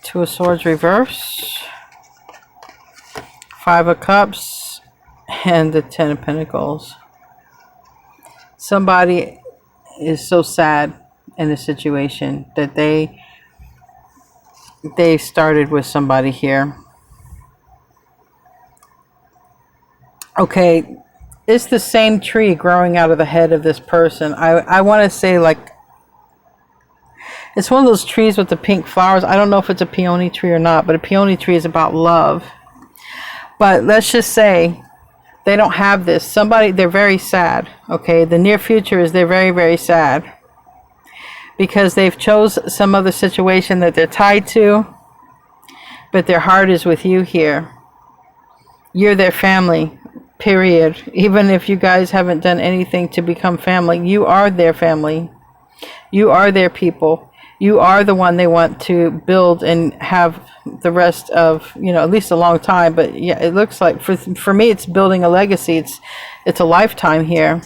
Two of Swords reverse, Five of Cups, and the Ten of Pentacles. Somebody is so sad in a situation that they started with somebody here. Okay, it's the same tree growing out of the head of this person. I want to say, like, it's one of those trees with the pink flowers. I don't know if it's a peony tree or not, but a peony tree is about love. But let's just say they don't have this. They're very sad. Okay, the near future is they're very, very sad, because they've chose some other situation that they're tied to, but their heart is with you here. You're their family, period. Even if you guys haven't done anything to become family, you are their family. You are their people. You are the one they want to build and have the rest of, at least a long time. But yeah, it looks like for me, it's building a legacy. It's a lifetime here.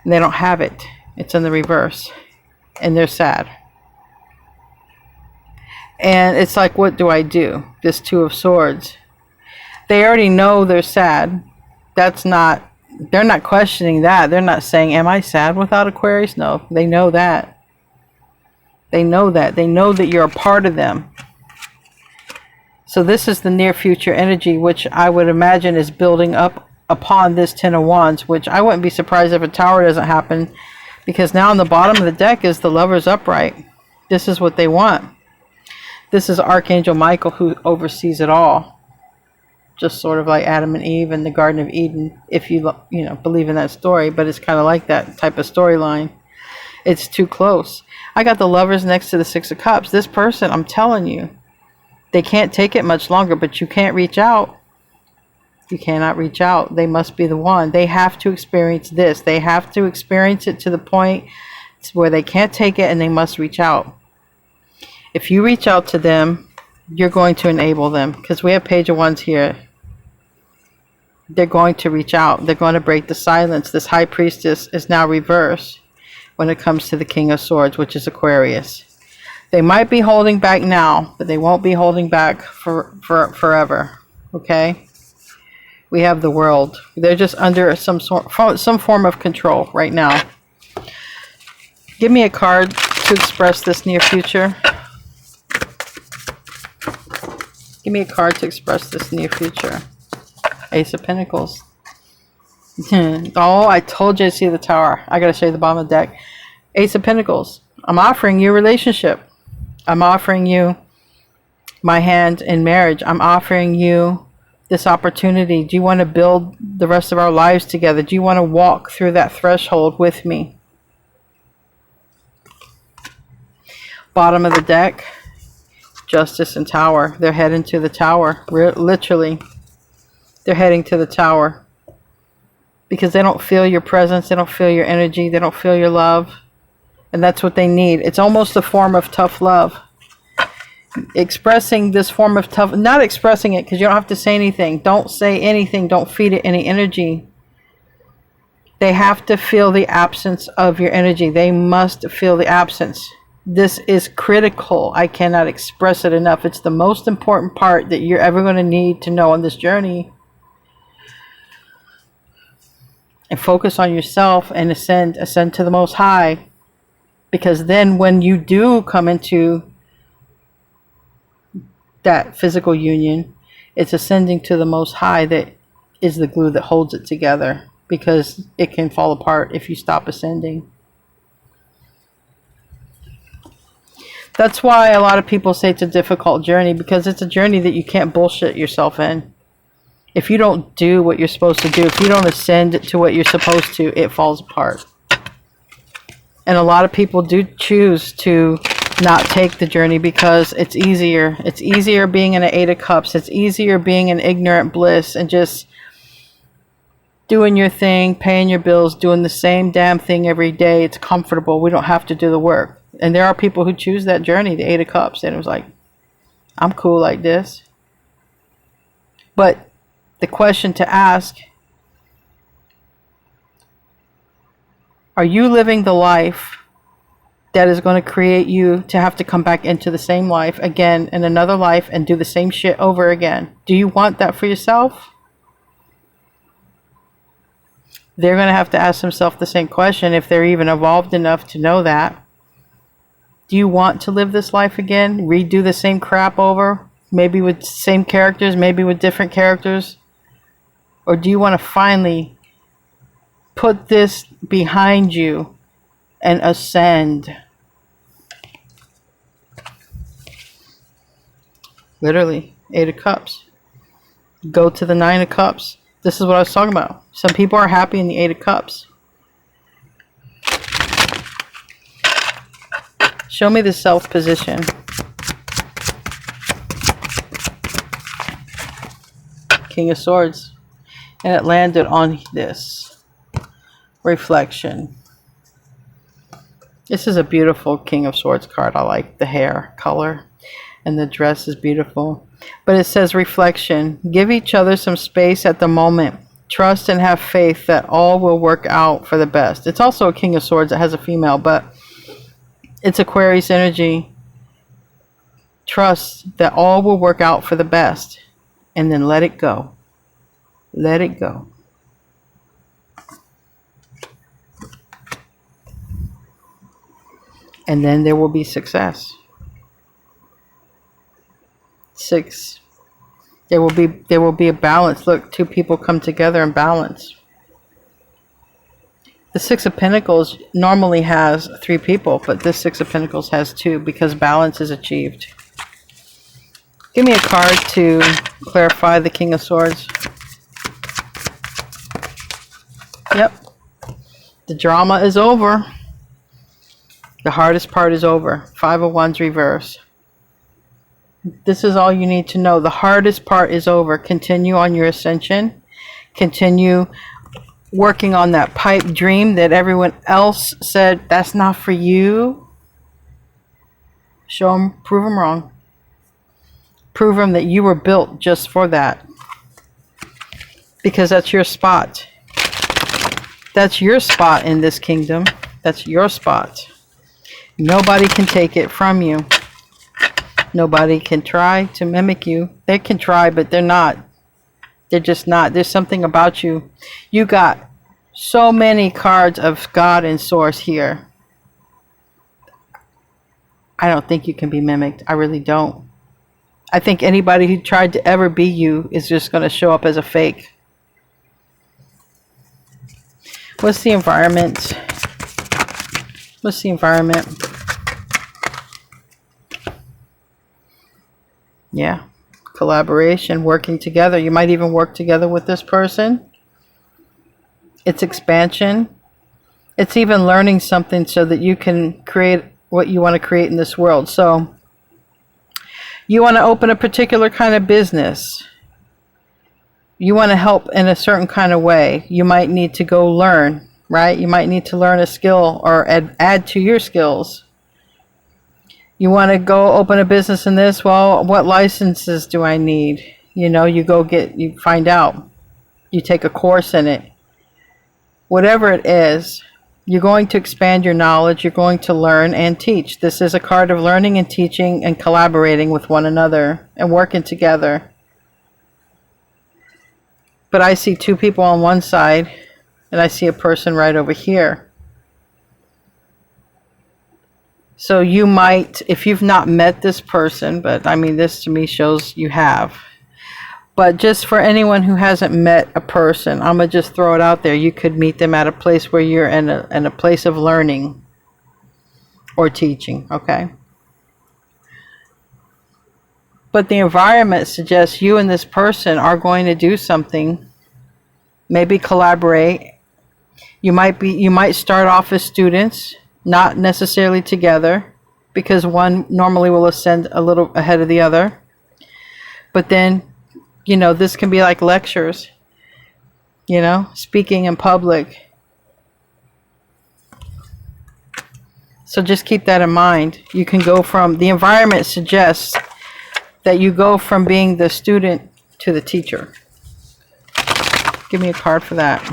And they don't have it. It's in the reverse. And they're sad. And it's like, what do I do? This Two of Swords. They already know they're sad. They're not questioning that. They're not saying, am I sad without Aquarius? No, they know that. They know that. They know that you're a part of them. So this is the near future energy, which I would imagine is building up upon this Ten of Wands, which I wouldn't be surprised if a tower doesn't happen, because now on the bottom of the deck is the Lover's upright. This is what they want. This is Archangel Michael, who oversees it all. Just sort of like Adam and Eve in the Garden of Eden, if you believe in that story. But it's kind of like that type of storyline. It's too close. I got the Lovers next to the Six of Cups. This person, I'm telling you, they can't take it much longer, but you can't reach out. You cannot reach out. They must be the one. They have to experience this. They have to experience it to the point where they can't take it and they must reach out. If you reach out to them, you're going to enable them, because we have Page of Wands here. They're going to reach out. They're going to break the silence. This High Priestess is now reversed when it comes to the King of Swords, which is Aquarius. They might be holding back now, but they won't be holding back for forever. Okay? We have the World. They're just under some form of control right now. Give me a card to express this near future. Give me a card to express this near future. Ace of Pentacles. Oh, I told you to see the Tower. I gotta show you the bottom of the deck. Ace of Pentacles. I'm offering you a relationship. I'm offering you my hand in marriage. I'm offering you this opportunity. Do you want to build the rest of our lives together? Do you want to walk through that threshold with me? Bottom of the deck. Justice and Tower. They're heading to the Tower. Literally. They're heading to the Tower. Because they don't feel your presence. They don't feel your energy. They don't feel your love. And that's what they need. It's almost a form of tough love. Expressing this form of tough... Not expressing it, because you don't have to say anything. Don't say anything. Don't feed it any energy. They have to feel the absence of your energy. They must feel the absence. This is critical. I cannot express it enough. It's the most important part that you're ever going to need to know on this journey. And focus on yourself and ascend to the Most High. Because then when you do come into that physical union, it's ascending to the Most High that is the glue that holds it together. Because it can fall apart if you stop ascending. That's why a lot of people say it's a difficult journey, because it's a journey that you can't bullshit yourself in. If you don't do what you're supposed to do, if you don't ascend to what you're supposed to, it falls apart. And a lot of people do choose to not take the journey because it's easier. It's easier being in an Eight of Cups. It's easier being in ignorant bliss and just doing your thing, paying your bills, doing the same damn thing every day. It's comfortable. We don't have to do the work. And there are people who choose that journey, the Eight of Cups. And it was like, I'm cool like this. But the question to ask, are you living the life that is going to create you to have to come back into the same life again in another life and do the same shit over again? Do you want that for yourself? They're going to have to ask themselves the same question if they're even evolved enough to know that. Do you want to live this life again? Redo the same crap over? Maybe with same characters, maybe with different characters? Or do you want to finally put this behind you and ascend? Literally, Eight of Cups. Go to the Nine of Cups. This is what I was talking about. Some people are happy in the Eight of Cups. Show me the Self position. King of Swords. And it landed on this. Reflection. This is a beautiful King of Swords card. I like the hair color. And the dress is beautiful. But it says reflection. Give each other some space at the moment. Trust and have faith that all will work out for the best. It's also a King of Swords that has a female, but it's Aquarius energy. Trust that all will work out for the best. And then let it go. Let it go. And then there will be success. 6 There will be a balance. Look, two people come together in balance. The Six of Pentacles normally has 3 people, but this Six of Pentacles has 2 because balance is achieved. Give me a card to clarify the King of Swords. Yep. The drama is over. The hardest part is over. 5 of Wands reverse. This is all you need to know. The hardest part is over. Continue on your ascension. Continue working on that pipe dream that everyone else said that's not for you. Show them, prove them wrong. Prove them that you were built just for that. Because that's your spot. That's your spot in this kingdom. That's your spot. Nobody can take it from you. Nobody can try to mimic you. They can try, but they're not. They're just not. There's something about you. You got so many cards of God and Source here. I don't think you can be mimicked. I really don't. I think anybody who tried to ever be you is just going to show up as a fake. What's the environment? What's the environment? Yeah. Collaboration, working together. You might even work together with this person. It's expansion. It's even learning something so that you can create what you want to create in this world. So you want to open a particular kind of business. You want to help in a certain kind of way. You might need to go learn, right? You might need to learn a skill or add to your skills. You want to go open a business in this? Well, what licenses do I need? You know, you find out. You take a course in it. Whatever it is, you're going to expand your knowledge. You're going to learn and teach. This is a card of learning and teaching and collaborating with one another and working together. But I see 2 people on one side and I see a person right over here. So you might, if you've not met this person, but I mean, this to me shows you have. But just for anyone who hasn't met a person, I'm going to just throw it out there. You could meet them at a place where you're in a place of learning or teaching, okay? But the environment suggests you and this person are going to do something. Maybe collaborate. You might start off as students. Not necessarily together, because one normally will ascend a little ahead of the other. But then, you know, this can be like lectures, you know, speaking in public. So just keep that in mind. You can go from, the environment suggests that you go from being the student to the teacher. Give me a card for that.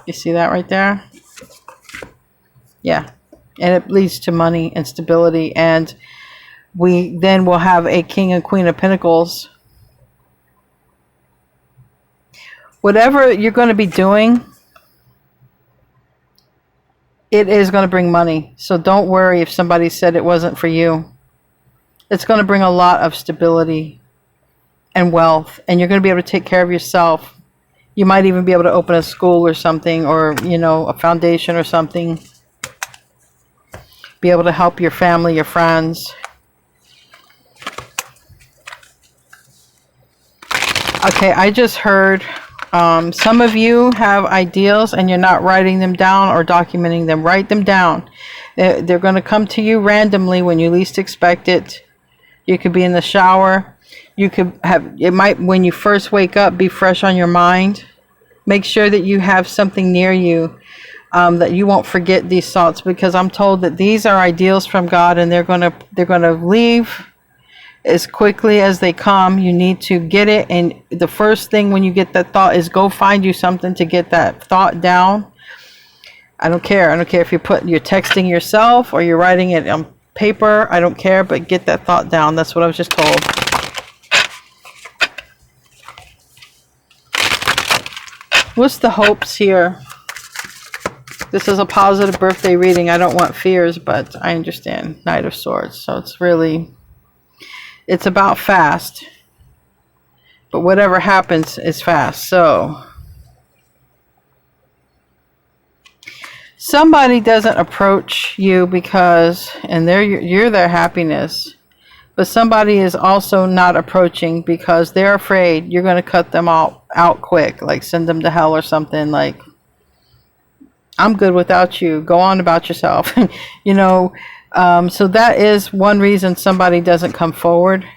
You see that right there? Yeah. And it leads to money and stability. And we then will have a King and Queen of Pentacles. Whatever you're going to be doing, it is going to bring money. So don't worry if somebody said it wasn't for you. It's going to bring a lot of stability and wealth. And you're going to be able to take care of yourself. You might even be able to open a school or something, or, you know, a foundation or something. Be able to help your family, your friends. Okay, I just heard some of you have ideals and you're not writing them down or documenting them. Write them down. They're going to come to you randomly when you least expect it. You could be in the shower. You could have, it might, when you first wake up, be fresh on your mind. Make sure that you have something near you. That you won't forget these thoughts, because I'm told that these are ideals from God and they're gonna leave as quickly as they come. You need to get it, and the first thing when you get that thought is go find you something to get that thought down. I don't care if you're texting yourself or you're writing it on paper. I don't care, but get that thought down. That's what I was just told. What's the hopes here? This is a positive birthday reading. I don't want fears, but I understand. Knight of Swords. So it's about fast. But whatever happens is fast. So somebody doesn't approach you because, and you're their happiness. But somebody is also not approaching because they're afraid you're going to cut them out quick. Like send them to hell or something. Like, I'm good without you. Go on about yourself. You know, so that is one reason somebody doesn't come forward.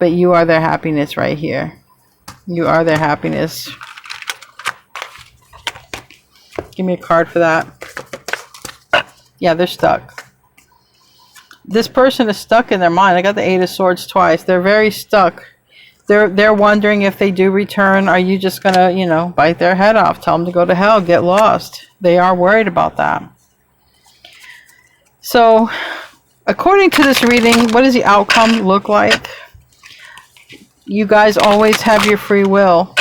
But you are their happiness right here. You are their happiness. Give me a card for that. Yeah, they're stuck. This person is stuck in their mind. I got the Eight of Swords twice. They're very stuck. They're wondering if they do return, are you just going to, you know, bite their head off, tell them to go to hell, get lost. They are worried about that. So, according to this reading, what does the outcome look like? You guys always have your free will.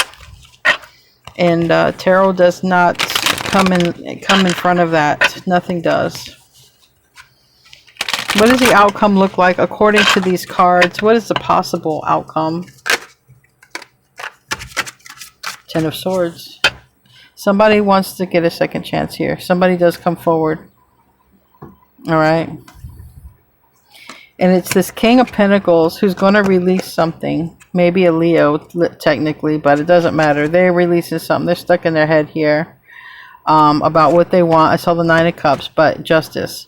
And tarot does not come in front of that. Nothing does. What does the outcome look like according to these cards? What is the possible outcome? Ten of Swords. Somebody wants to get a second chance here. Somebody does come forward. All right. And it's this King of Pentacles who's going to release something. Maybe a Leo, technically, but it doesn't matter. They're releasing something. They're stuck in their head here about what they want. I saw the Nine of Cups, but justice.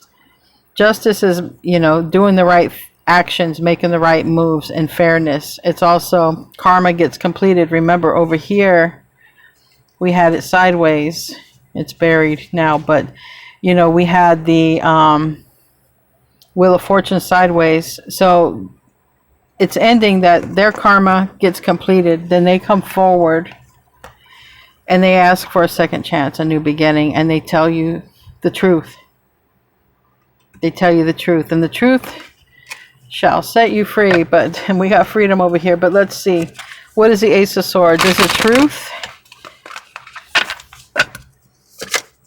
Justice is, you know, doing the right actions, making the right moves, and fairness. It's also karma gets completed. Remember, over here, we had it sideways. It's buried now, but, you know, we had the Wheel of Fortune sideways. So it's ending that their karma gets completed. Then they come forward and they ask for a second chance, a new beginning, and they tell you the truth. They tell you the truth, and the truth shall set you free. But and we got freedom over here. But let's see. What is the Ace of Swords? Is it truth?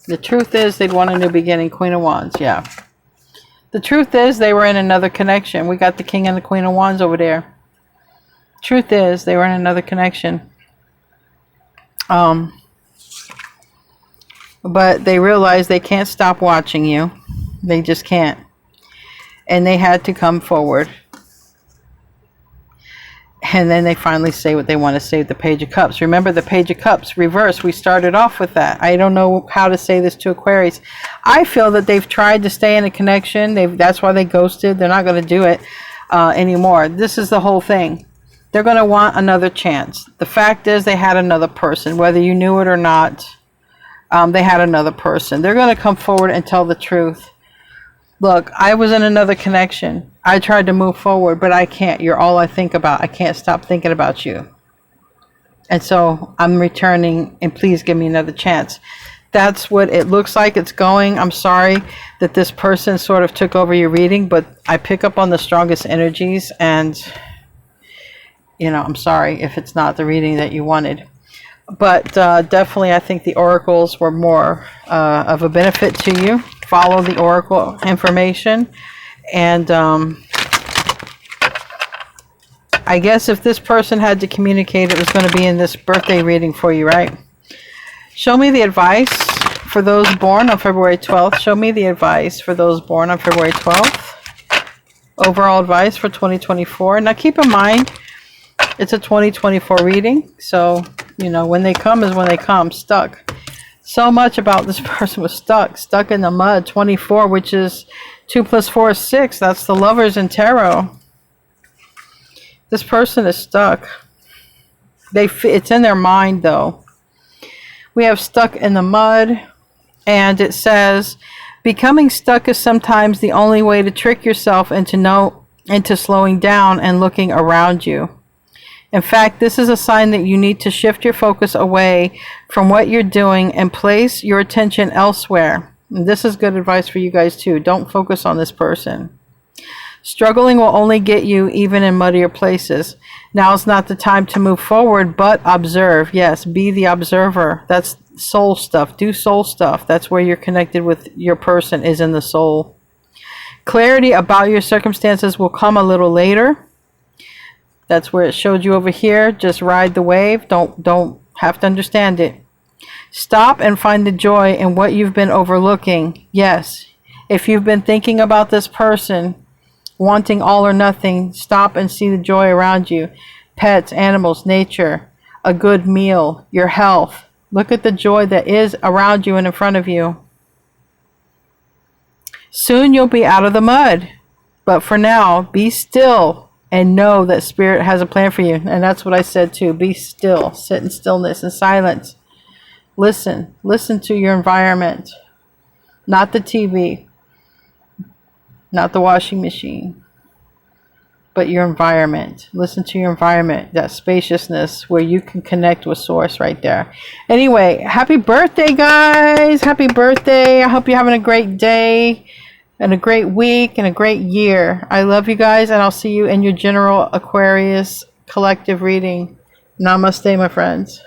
The truth is they'd want a new beginning. Queen of Wands, yeah. The truth is they were in another connection. We got the King and the Queen of Wands over there. Truth is they were in another connection. But they realized they can't stop watching you. They just can't. And they had to come forward. And then they finally say what they want to say, the Page of Cups. Remember the Page of Cups, reverse. We started off with that. I don't know how to say this to Aquarius. I feel that they've tried to stay in a connection. That's why they ghosted. They're not going to do it anymore. This is the whole thing. They're going to want another chance. The fact is they had another person. Whether you knew it or not, they had another person. They're going to come forward and tell the truth. Look, I was in another connection. I tried to move forward, but I can't. You're all I think about. I can't stop thinking about you. And so I'm returning, and please give me another chance. That's what it looks like it's going. I'm sorry that this person sort of took over your reading, but I pick up on the strongest energies, and, you know, I'm sorry if it's not the reading that you wanted. But definitely I think the oracles were more of a benefit to you. Follow the oracle information. And I guess if this person had to communicate, it was going to be in this birthday reading for you, right? Show me the advice for those born on February 12th. Show me the advice for those born on February 12th. Overall advice for 2024. Now keep in mind, it's a 2024 reading. So, you know, when they come is when they come. Stuck. So much about this person was stuck in the mud. 24, which is 2 + 4 is 6. That's the Lovers in tarot. This person is stuck. It's in their mind, though. We have stuck in the mud, and it says, becoming stuck is sometimes the only way to trick yourself into slowing down and looking around you. In fact, this is a sign that you need to shift your focus away from what you're doing and place your attention elsewhere. And this is good advice for you guys too. Don't focus on this person. Struggling will only get you even in muddier places. Now is not the time to move forward, but observe. Yes, be the observer. That's soul stuff. Do soul stuff. That's where you're connected with your person, is in the soul. Clarity about your circumstances will come a little later. That's where it showed you over here. Just ride the wave. Don't have to understand it. Stop and find the joy in what you've been overlooking. Yes. If you've been thinking about this person, wanting all or nothing, stop and see the joy around you. Pets, animals, nature, a good meal, your health. Look at the joy that is around you and in front of you. Soon you'll be out of the mud. But for now, be still and know that Spirit has a plan for you. And that's what I said too. Be still. Sit in stillness and silence. Listen. Listen to your environment. Not the TV. Not the washing machine. But your environment. Listen to your environment. That spaciousness where you can connect with Source right there. Anyway, happy birthday, guys. Happy birthday. I hope you're having a great day and a great week and a great year. I love you guys, and I'll see you in your general Aquarius collective reading. Namaste, my friends.